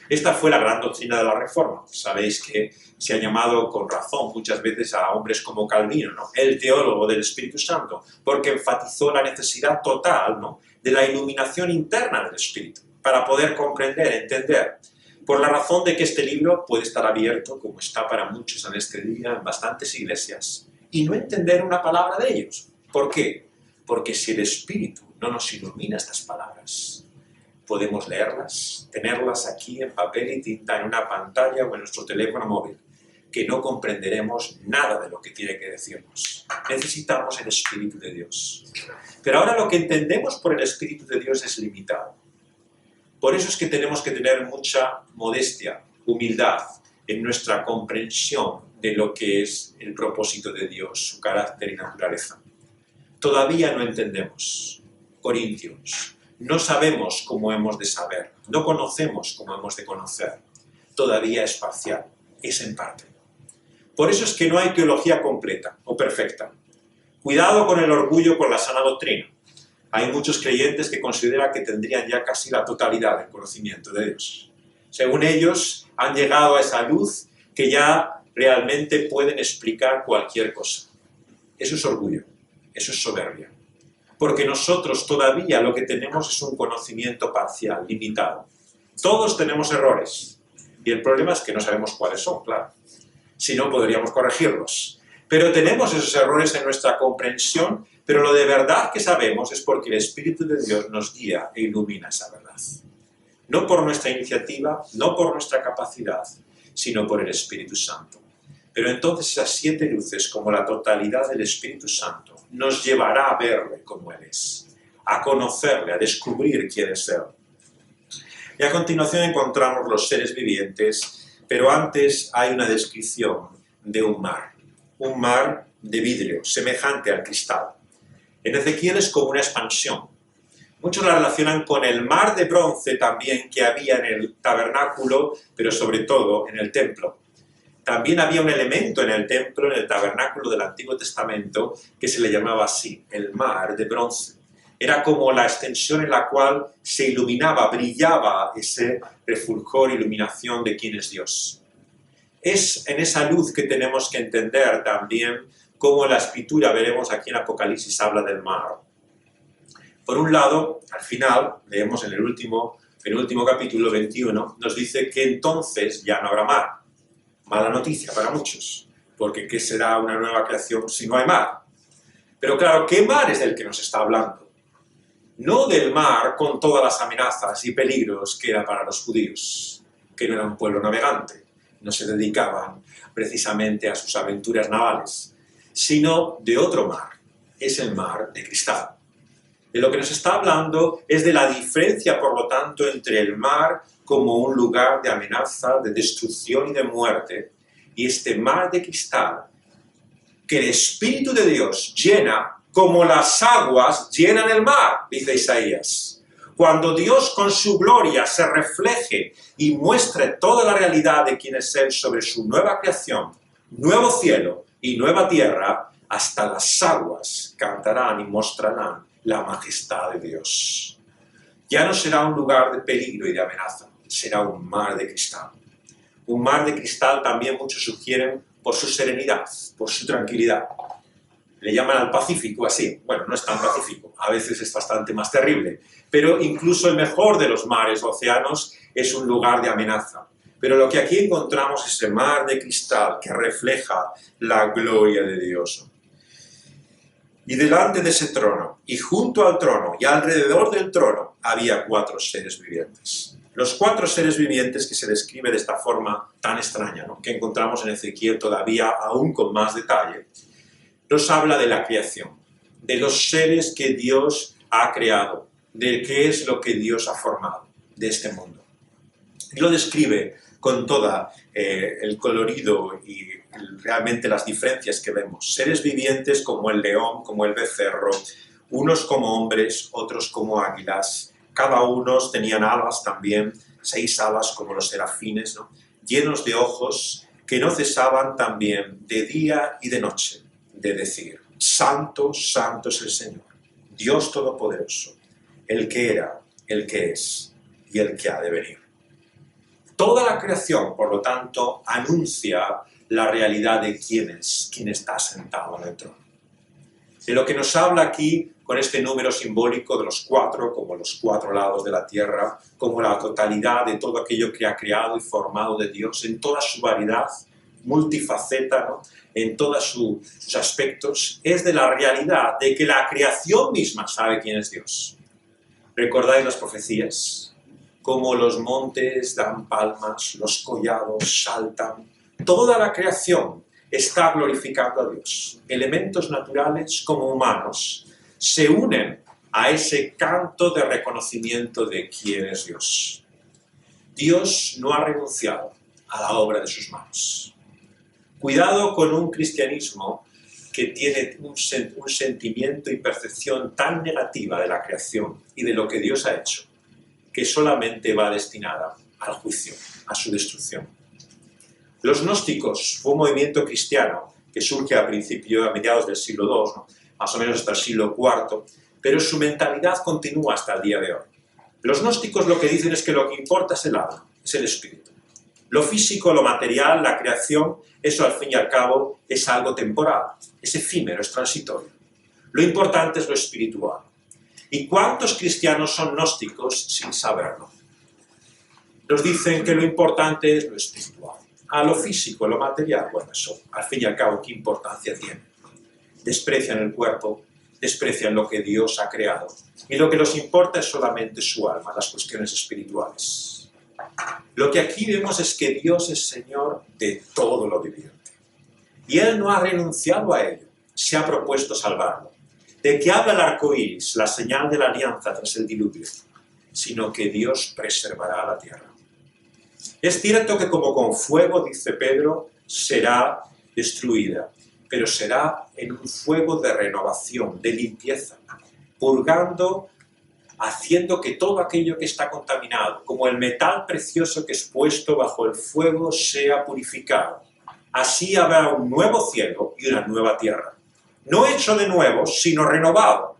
Esta fue la gran doctrina de la Reforma. Sabéis que se ha llamado con razón muchas veces a hombres como Calvino, ¿no?, el teólogo del Espíritu Santo, porque enfatizó la necesidad total, ¿no?, de la iluminación interna del Espíritu, para poder comprender, entender. Por la razón de que este libro puede estar abierto, como está para muchos en este día, en bastantes iglesias, y no entender una palabra de ellos. ¿Por qué? Porque si el Espíritu no nos ilumina estas palabras, podemos leerlas, tenerlas aquí en papel y tinta, en una pantalla o en nuestro teléfono móvil, que no comprenderemos nada de lo que tiene que decirnos. Necesitamos el Espíritu de Dios. Pero ahora lo que entendemos por el Espíritu de Dios es limitado. Por eso es que tenemos que tener mucha modestia, humildad en nuestra comprensión de lo que es el propósito de Dios, su carácter y naturaleza. Todavía no entendemos. Corintios, no sabemos cómo hemos de saber, no conocemos cómo hemos de conocer. Todavía es parcial, es en parte. Por eso es que no hay teología completa o perfecta. Cuidado con el orgullo con la sana doctrina. Hay muchos creyentes que consideran que tendrían ya casi la totalidad del conocimiento de Dios. Según ellos, han llegado a esa luz que ya realmente pueden explicar cualquier cosa. Eso es orgullo, eso es soberbia. Porque nosotros todavía lo que tenemos es un conocimiento parcial, limitado. Todos tenemos errores. Y el problema es que no sabemos cuáles son, claro. Si no, podríamos corregirlos. Pero tenemos esos errores en nuestra comprensión, pero lo de verdad que sabemos es porque el Espíritu de Dios nos guía e ilumina esa verdad. No por nuestra iniciativa, no por nuestra capacidad, sino por el Espíritu Santo. Pero entonces esas 7 luces, como la totalidad del Espíritu Santo, nos llevará a verle como Él es, a conocerle, a descubrir quién es Él. Y a continuación encontramos los seres vivientes, pero antes hay una descripción de un mar de vidrio, semejante al cristal. En Ezequiel es como una expansión. Muchos la relacionan con el mar de bronce también que había en el tabernáculo, pero sobre todo en el templo. También había un elemento en el templo, en el tabernáculo del Antiguo Testamento, que se le llamaba así, el mar de bronce. Era como la extensión en la cual se iluminaba, brillaba ese refulgor, iluminación de quién es Dios. Es en esa luz que tenemos que entender también cómo la Escritura, veremos aquí en Apocalipsis, habla del mar. Por un lado, al final, leemos en el último capítulo 21, nos dice que entonces ya no habrá mar. Mala noticia para muchos, porque ¿qué será una nueva creación si no hay mar? Pero claro, ¿qué mar es del que nos está hablando? No del mar con todas las amenazas y peligros que era para los judíos, que no era un pueblo navegante, no se dedicaban precisamente a sus aventuras navales, sino de otro mar, es el mar de cristal. De lo que nos está hablando es de la diferencia, por lo tanto, entre el mar como un lugar de amenaza, de destrucción y de muerte, y este mar de cristal que el Espíritu de Dios llena como las aguas llenan el mar, dice Isaías. Cuando Dios con su gloria se refleje y muestre toda la realidad de quién es Él sobre su nueva creación, nuevo cielo y nueva tierra, hasta las aguas cantarán y mostrarán la majestad de Dios. Ya no será un lugar de peligro y de amenaza, será un mar de cristal. Un mar de cristal también muchos sugieren por su serenidad, por su tranquilidad. Le llaman al Pacífico así. Bueno, no es tan pacífico, a veces es bastante más terrible. Pero incluso el mejor de los mares, océanos, es un lugar de amenaza. Pero lo que aquí encontramos es ese mar de cristal que refleja la gloria de Dios. Y delante de ese trono, y junto al trono, y alrededor del trono, había 4 seres vivientes. Los 4 seres vivientes que se describe de esta forma tan extraña, ¿no?, que encontramos en Ezequiel todavía aún con más detalle, nos habla de la creación, de los seres que Dios ha creado, de qué es lo que Dios ha formado de este mundo. Y lo describe con toda el colorido y realmente las diferencias que vemos. Seres vivientes como el león, como el becerro, unos como hombres, otros como águilas. Cada uno tenían alas también, 6 alas como los serafines, ¿no?, llenos de ojos que no cesaban también de día y de noche de decir: Santo, santo es el Señor, Dios Todopoderoso, el que era, el que es y el que ha de venir. Toda la creación, por lo tanto, anuncia la realidad de quién está sentado en el trono. De lo que nos habla aquí con este número simbólico de los 4, como los 4 lados de la tierra, como la totalidad de todo aquello que ha creado y formado de Dios en toda su variedad, multifaceta, ¿no?, en todos sus aspectos, es de la realidad de que la creación misma sabe quién es Dios. ¿Recordáis las profecías? Como los montes dan palmas, los collados saltan. Toda la creación está glorificando a Dios. Elementos naturales como humanos se unen a ese canto de reconocimiento de quién es Dios. Dios no ha renunciado a la obra de sus manos. Cuidado con un cristianismo que tiene un sentimiento y percepción tan negativa de la creación y de lo que Dios ha hecho, que solamente va destinada al juicio, a su destrucción. Los gnósticos fue un movimiento cristiano que surge a mediados del siglo II, ¿no?, más o menos hasta el siglo IV, pero su mentalidad continúa hasta el día de hoy. Los gnósticos lo que dicen es que lo que importa es el alma, es el espíritu. Lo físico, lo material, la creación, eso al fin y al cabo es algo temporal, es efímero, es transitorio. Lo importante es lo espiritual. ¿Y cuántos cristianos son gnósticos sin saberlo? Nos dicen que lo importante es lo espiritual. A lo físico, lo material, bueno, eso, al fin y al cabo, ¿qué importancia tiene? Desprecian el cuerpo, desprecian lo que Dios ha creado. Y lo que nos importa es solamente su alma, las cuestiones espirituales. Lo que aquí vemos es que Dios es Señor de todo lo viviente. Y Él no ha renunciado a ello, se ha propuesto salvarlo. ¿De qué habla el arco iris, la señal de la alianza tras el diluvio? Sino que Dios preservará la tierra. Es cierto que como con fuego, dice Pedro, será destruida, pero será en un fuego de renovación, de limpieza, purgando, haciendo que todo aquello que está contaminado, como el metal precioso que es puesto bajo el fuego, sea purificado. Así habrá un nuevo cielo y una nueva tierra. No hecho de nuevo, sino renovado.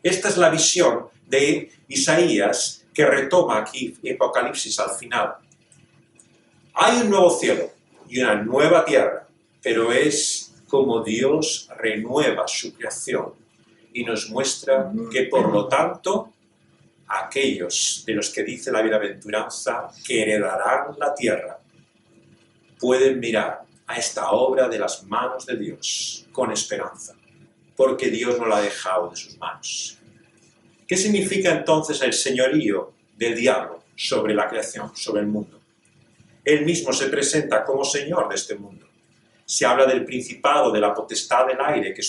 Esta es la visión de Isaías que retoma aquí Apocalipsis al final. Hay un nuevo cielo y una nueva tierra, pero es como Dios renueva su creación y nos muestra que, por lo tanto, aquellos de los que dice la bienaventuranza que heredarán la tierra pueden mirar a esta obra de las manos de Dios con esperanza, porque Dios no la ha dejado de sus manos. ¿Qué significa entonces el señorío del diablo sobre la creación, sobre el mundo? Él mismo se presenta como Señor de este mundo. Se habla del principado, de la potestad del aire que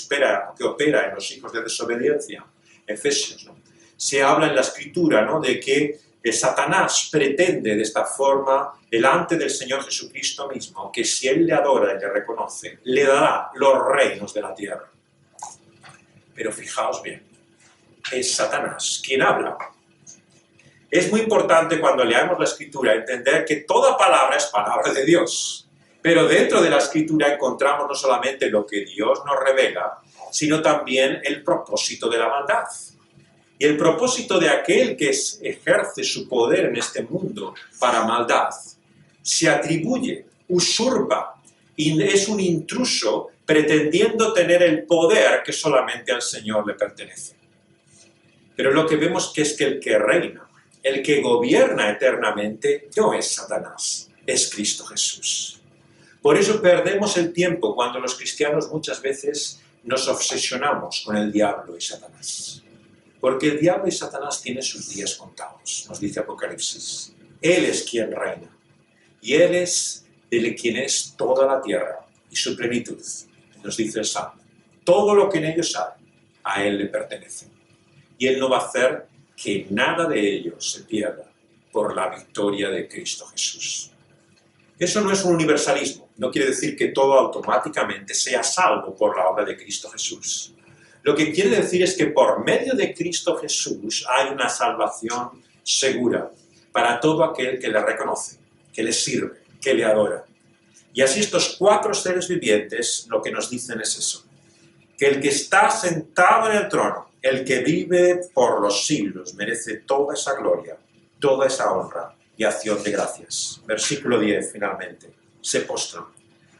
opera en los hijos de desobediencia, Efesios, ¿no? Se habla en la Escritura, ¿no?, de que Satanás pretende de esta forma, delante del Señor Jesucristo mismo, que si Él le adora y le reconoce, le dará los reinos de la tierra. Pero fijaos bien, es Satanás quien habla. Es muy importante cuando leamos la Escritura entender que toda palabra es palabra de Dios. Pero dentro de la Escritura encontramos no solamente lo que Dios nos revela, sino también el propósito de la maldad. Y el propósito de aquel que ejerce su poder en este mundo para maldad se atribuye, usurpa, y es un intruso pretendiendo tener el poder que solamente al Señor le pertenece. Pero lo que vemos es que el que reina, el que gobierna eternamente, no es Satanás, es Cristo Jesús. Por eso perdemos el tiempo cuando los cristianos muchas veces nos obsesionamos con el diablo y Satanás. Porque el diablo y Satanás tienen sus días contados, nos dice Apocalipsis. Él es quien reina. Y Él es de quien es toda la tierra y su plenitud, nos dice el Salmo. Todo lo que en ellos hay, a Él le pertenece. Y Él no va a hacer que nada de ello se pierda por la victoria de Cristo Jesús. Eso no es un universalismo, no quiere decir que todo automáticamente sea salvo por la obra de Cristo Jesús. Lo que quiere decir es que por medio de Cristo Jesús hay una salvación segura para todo aquel que le reconoce, que le sirve, que le adora. Y así estos 4 seres vivientes lo que nos dicen es eso, que el que está sentado en el trono, el que vive por los siglos, merece toda esa gloria, toda esa honra y acción de gracias. Versículo 10, finalmente. Se postran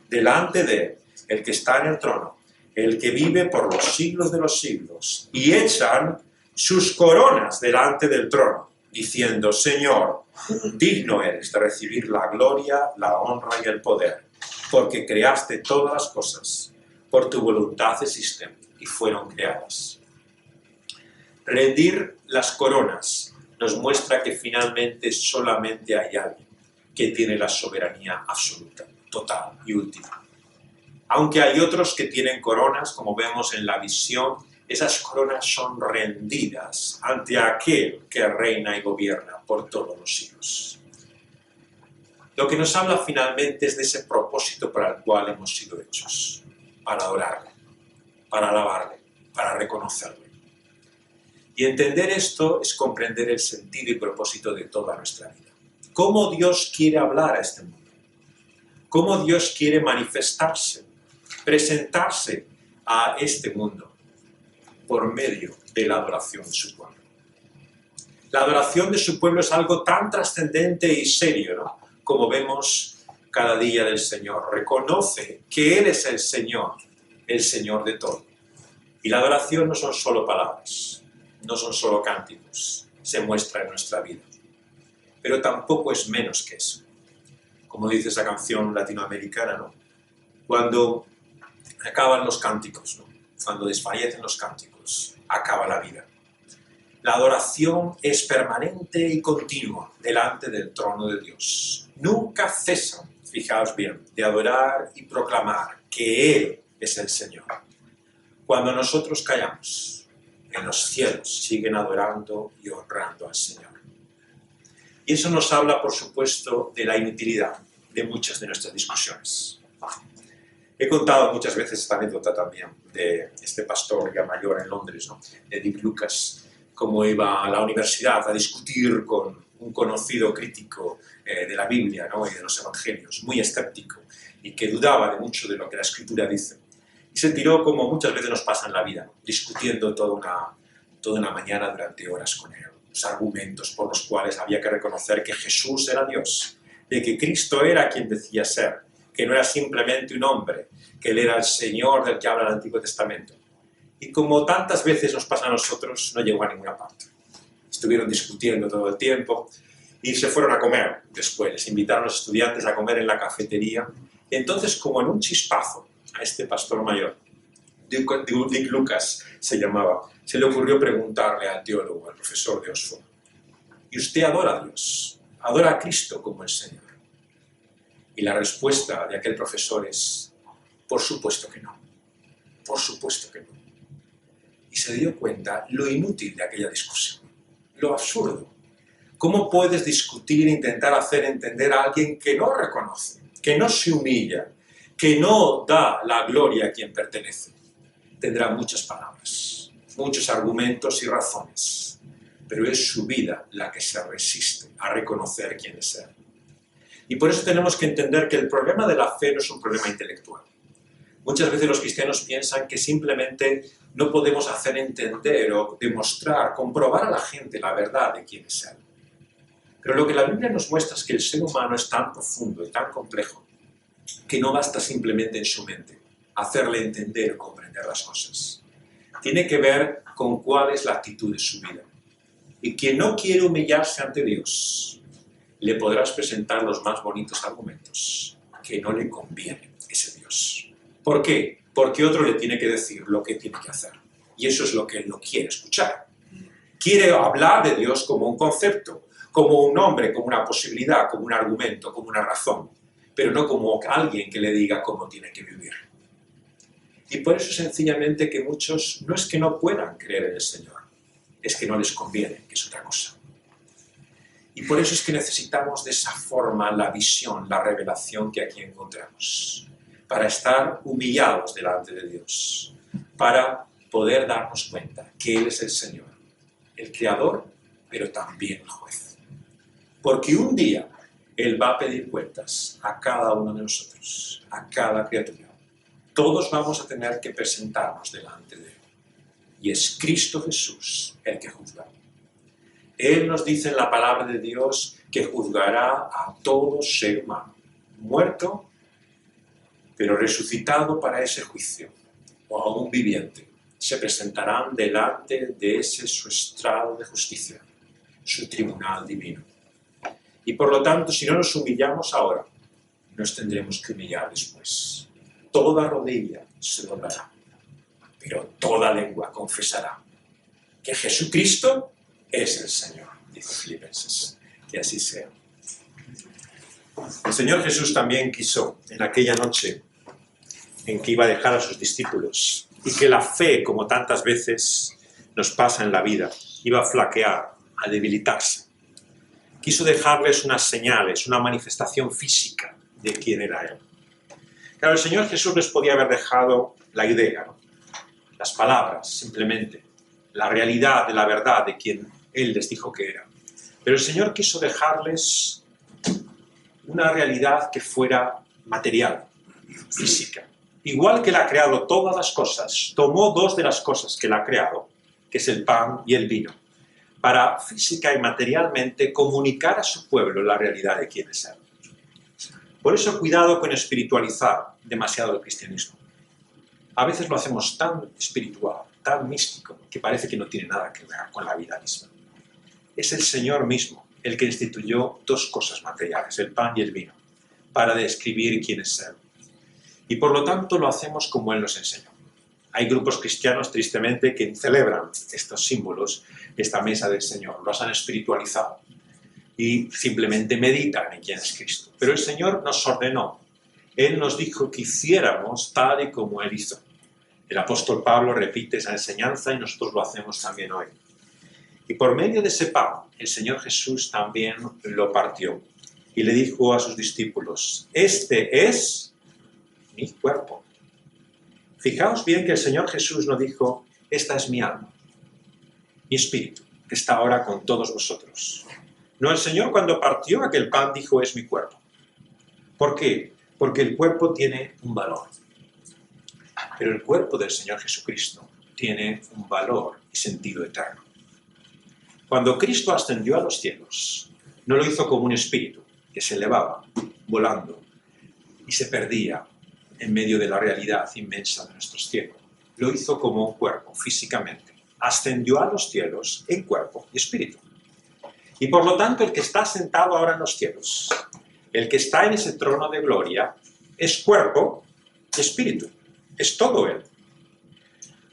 delante de el que está en el trono, el que vive por los siglos de los siglos, y echan sus coronas delante del trono, diciendo: Señor, digno eres de recibir la gloria, la honra y el poder, porque creaste todas las cosas, por tu voluntad existen y fueron creadas. Rendir las coronas nos muestra que finalmente solamente hay alguien que tiene la soberanía absoluta, total y última. Aunque hay otros que tienen coronas, como vemos en la visión, esas coronas son rendidas ante aquel que reina y gobierna por todos los siglos. Lo que nos habla finalmente es de ese propósito para el cual hemos sido hechos, para adorarle, para alabarle, para reconocerle. Y entender esto es comprender el sentido y propósito de toda nuestra vida. ¿Cómo Dios quiere hablar a este mundo? ¿Cómo Dios quiere manifestarse, presentarse a este mundo? Por medio de la adoración de su pueblo. La adoración de su pueblo es algo tan trascendente y serio, ¿no? Como vemos cada día del Señor. Reconoce que Él es el Señor de todo. Y la adoración no son solo palabras, no son solo cánticos, se muestra en nuestra vida. Pero tampoco es menos que eso. Como dice esa canción latinoamericana, ¿no? Cuando acaban los cánticos, ¿no? Cuando desfallecen los cánticos, acaba la vida. La adoración es permanente y continua delante del trono de Dios. Nunca cesan, fijaos bien, de adorar y proclamar que Él es el Señor. Cuando nosotros callamos, en los cielos siguen adorando y honrando al Señor. Y eso nos habla, por supuesto, de la inutilidad de muchas de nuestras discusiones. He contado muchas veces esta anécdota también de este pastor ya mayor en Londres, ¿no? De Dick Lucas, cómo iba a la universidad a discutir con un conocido crítico de la Biblia, ¿no? Y de los evangelios, muy escéptico, y que dudaba de mucho de lo que la Escritura dice. Y se tiró, como muchas veces nos pasa en la vida, ¿no? Discutiendo toda una mañana durante horas con él, los argumentos por los cuales había que reconocer que Jesús era Dios, de que Cristo era quien decía ser, que no era simplemente un hombre, que Él era el Señor del que habla el Antiguo Testamento. Y como tantas veces nos pasa a nosotros, no llegó a ninguna parte. Estuvieron discutiendo todo el tiempo y se fueron a comer después. Les invitaron a los estudiantes a comer en la cafetería. Y entonces, como en un chispazo, a este pastor mayor, Dick Lucas se llamaba, se le ocurrió preguntarle al teólogo, al profesor de Oxford: ¿y usted adora a Dios? ¿Adora a Cristo como el Señor? Y la respuesta de aquel profesor es: por supuesto que no, por supuesto que no. Y se dio cuenta lo inútil de aquella discusión, lo absurdo. ¿Cómo puedes discutir e intentar hacer entender a alguien que no reconoce, que no se humilla, que no da la gloria a quien pertenece? Tendrá muchas palabras, muchos argumentos y razones, pero es su vida la que se resiste a reconocer quién es Él. Y por eso tenemos que entender que el problema de la fe no es un problema intelectual. Muchas veces los cristianos piensan que simplemente no podemos hacer entender o demostrar, comprobar a la gente la verdad de quién es Él. Pero lo que la Biblia nos muestra es que el ser humano es tan profundo y tan complejo que no basta simplemente en su mente hacerle entender o comprender las cosas. Tiene que ver con cuál es la actitud de su vida. Y quien no quiere humillarse ante Dios, le podrás presentar los más bonitos argumentos, que no le conviene ese Dios. ¿Por qué? Porque otro le tiene que decir lo que tiene que hacer. Y eso es lo que él no quiere escuchar. Quiere hablar de Dios como un concepto, como un nombre, como una posibilidad, como un argumento, como una razón, pero no como alguien que le diga cómo tiene que vivir. Y por eso sencillamente que muchos no es que no puedan creer en el Señor, es que no les conviene, que es otra cosa. Y por eso es que necesitamos de esa forma la visión, la revelación que aquí encontramos, para estar humillados delante de Dios, para poder darnos cuenta que Él es el Señor, el Creador, pero también el Juez. Porque un día Él va a pedir cuentas a cada uno de nosotros, a cada criatura. Todos vamos a tener que presentarnos delante de Él. Y es Cristo Jesús el que juzga. Él nos dice en la palabra de Dios que juzgará a todo ser humano, muerto, pero resucitado para ese juicio, o aún viviente. Se presentarán delante de ese su estrado de justicia, su tribunal divino. Y por lo tanto, si no nos humillamos ahora, nos tendremos que humillar después. Toda rodilla se doblará, pero toda lengua confesará que Jesucristo es el Señor, dice Filipenses. Que así sea. El Señor Jesús también quiso, en aquella noche en que iba a dejar a sus discípulos, y que la fe, como tantas veces nos pasa en la vida, iba a flaquear, a debilitarse. Quiso dejarles unas señales, una manifestación física de quién era Él. Claro, el Señor Jesús les podía haber dejado la idea, ¿no? Las palabras, simplemente, la realidad de la verdad de quien Él les dijo que era. Pero el Señor quiso dejarles una realidad que fuera material, física. Igual que Él ha creado todas las cosas, tomó dos de las cosas que Él ha creado, que es el pan y el vino, para física y materialmente comunicar a su pueblo la realidad de quién es Él. Por eso cuidado con espiritualizar demasiado el cristianismo. A veces lo hacemos tan espiritual, tan místico, que parece que no tiene nada que ver con la vida misma. Es el Señor mismo el que instituyó dos cosas materiales, el pan y el vino, para describir quién es Él. Y por lo tanto lo hacemos como Él nos enseñó. Hay grupos cristianos, tristemente, que celebran estos símbolos, esta mesa del Señor, los han espiritualizado y simplemente meditan en quién es Cristo. Pero el Señor nos ordenó, Él nos dijo que hiciéramos tal y como Él hizo. El apóstol Pablo repite esa enseñanza y nosotros lo hacemos también hoy. Y por medio de ese pan, el Señor Jesús también lo partió y le dijo a sus discípulos, este es mi cuerpo. Fijaos bien que el Señor Jesús no dijo, esta es mi alma, mi espíritu, que está ahora con todos vosotros. No, el Señor cuando partió aquel pan dijo, es mi cuerpo. ¿Por qué? Porque el cuerpo tiene un valor. Pero el cuerpo del Señor Jesucristo tiene un valor y sentido eterno. Cuando Cristo ascendió a los cielos, no lo hizo como un espíritu que se elevaba, volando, y se perdía en medio de la realidad inmensa de nuestro cielo. Lo hizo como un cuerpo, físicamente. Ascendió a los cielos en cuerpo y espíritu. Y por lo tanto, el que está sentado ahora en los cielos, el que está en ese trono de gloria, es cuerpo y espíritu. Es todo Él.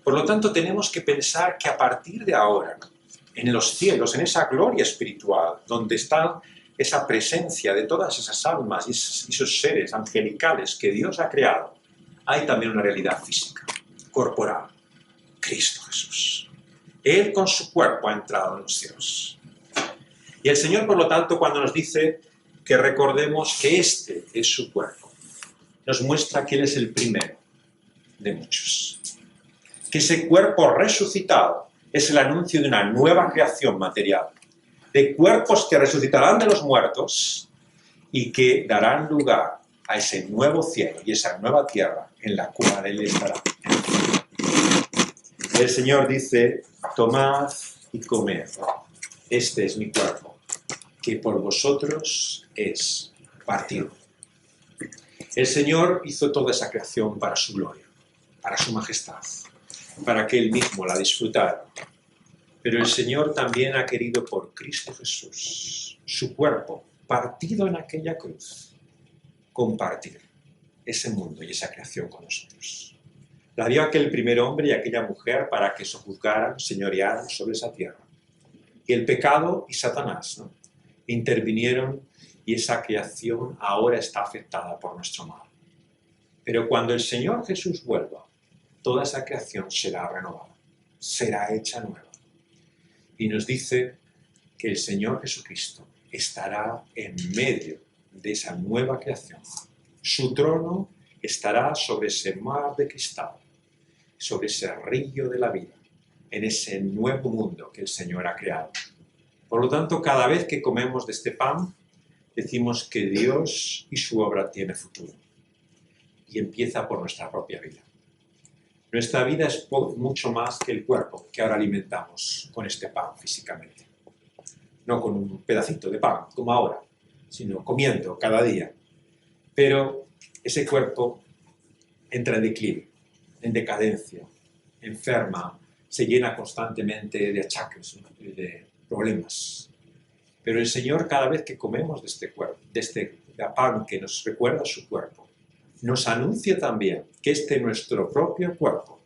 Por lo tanto, tenemos que pensar que a partir de ahora, en los cielos, en esa gloria espiritual, donde está esa presencia de todas esas almas y esos seres angelicales que Dios ha creado, hay también una realidad física, corporal, Cristo Jesús. Él con su cuerpo ha entrado en los cielos. Y el Señor, por lo tanto, cuando nos dice que recordemos que este es su cuerpo, nos muestra que Él es el primero de muchos. Que ese cuerpo resucitado es el anuncio de una nueva creación material, de cuerpos que resucitarán de los muertos y que darán lugar a ese nuevo cielo y esa nueva tierra en la cual Él estará. El Señor dice, tomad y comed, este es mi cuerpo, que por vosotros es partido. El Señor hizo toda esa creación para su gloria, para su majestad, para que Él mismo la disfrutara. Pero el Señor también ha querido por Cristo Jesús, su cuerpo, partido en aquella cruz, compartir ese mundo y esa creación con nosotros. La dio aquel primer hombre y aquella mujer para que sojuzgaran, señorearan sobre esa tierra. Y el pecado y Satanás, ¿no?, intervinieron y esa creación ahora está afectada por nuestro mal. Pero cuando el Señor Jesús vuelva, toda esa creación será renovada, será hecha nueva. Y nos dice que el Señor Jesucristo estará en medio de esa nueva creación. Su trono estará sobre ese mar de cristal, sobre ese río de la vida, en ese nuevo mundo que el Señor ha creado. Por lo tanto, cada vez que comemos de este pan, decimos que Dios y su obra tiene futuro. Y empieza por nuestra propia vida. Nuestra vida es mucho más que el cuerpo que ahora alimentamos con este pan físicamente. No con un pedacito de pan, como ahora, sino comiendo cada día. Pero ese cuerpo entra en declive, en decadencia, enferma, se llena constantemente de achaques, de problemas. Pero el Señor, cada vez que comemos de este cuerpo, de este pan que nos recuerda su cuerpo, nos anuncia también que nuestro propio cuerpo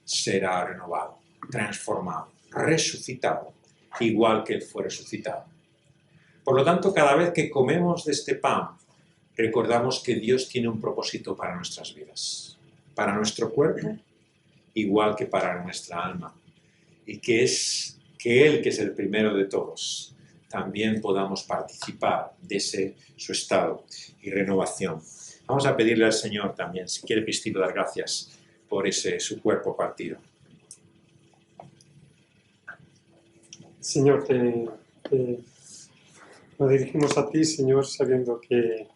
será renovado, transformado, resucitado, igual que Él fue resucitado. Por lo tanto, cada vez que comemos de este pan, recordamos que Dios tiene un propósito para nuestras vidas, para nuestro cuerpo, igual que para nuestra alma, y que Él, que es el primero de todos, también podamos participar de su estado y renovación. Vamos a pedirle al Señor también, si quiere Cristo, dar gracias por su cuerpo partido. Señor, nos dirigimos a ti, Señor, sabiendo que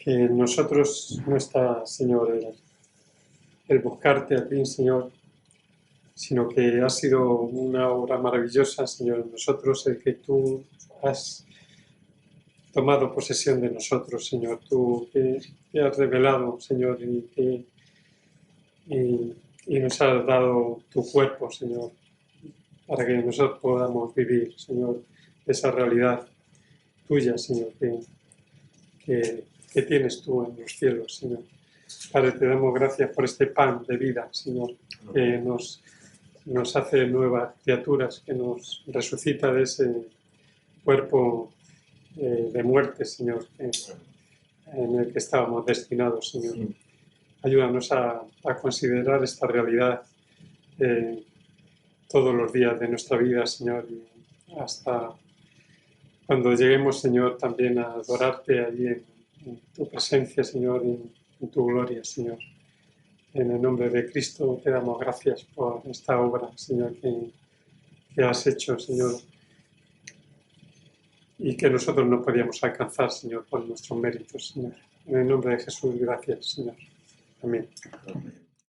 en nosotros no está, Señor, el buscarte a ti, Señor, sino que ha sido una obra maravillosa, Señor, en nosotros, el que tú has tomado posesión de nosotros, Señor, tú que has revelado, Señor, y nos has dado tu cuerpo, Señor, para que nosotros podamos vivir, Señor, esa realidad tuya, Señor, que tienes tú en los cielos, Señor. Padre, te damos gracias por este pan de vida, Señor, que nos hace nuevas criaturas, que nos resucita de ese cuerpo de muerte, Señor, en el que estábamos destinados, Señor. Ayúdanos a considerar esta realidad todos los días de nuestra vida, Señor, y hasta cuando lleguemos, Señor, también a adorarte allí en tu presencia, Señor, y en tu gloria, Señor. En el nombre de Cristo te damos gracias por esta obra, Señor, que has hecho, Señor, y que nosotros no podíamos alcanzar, Señor, por nuestros méritos, Señor. En el nombre de Jesús, gracias, Señor. Amén. Amén.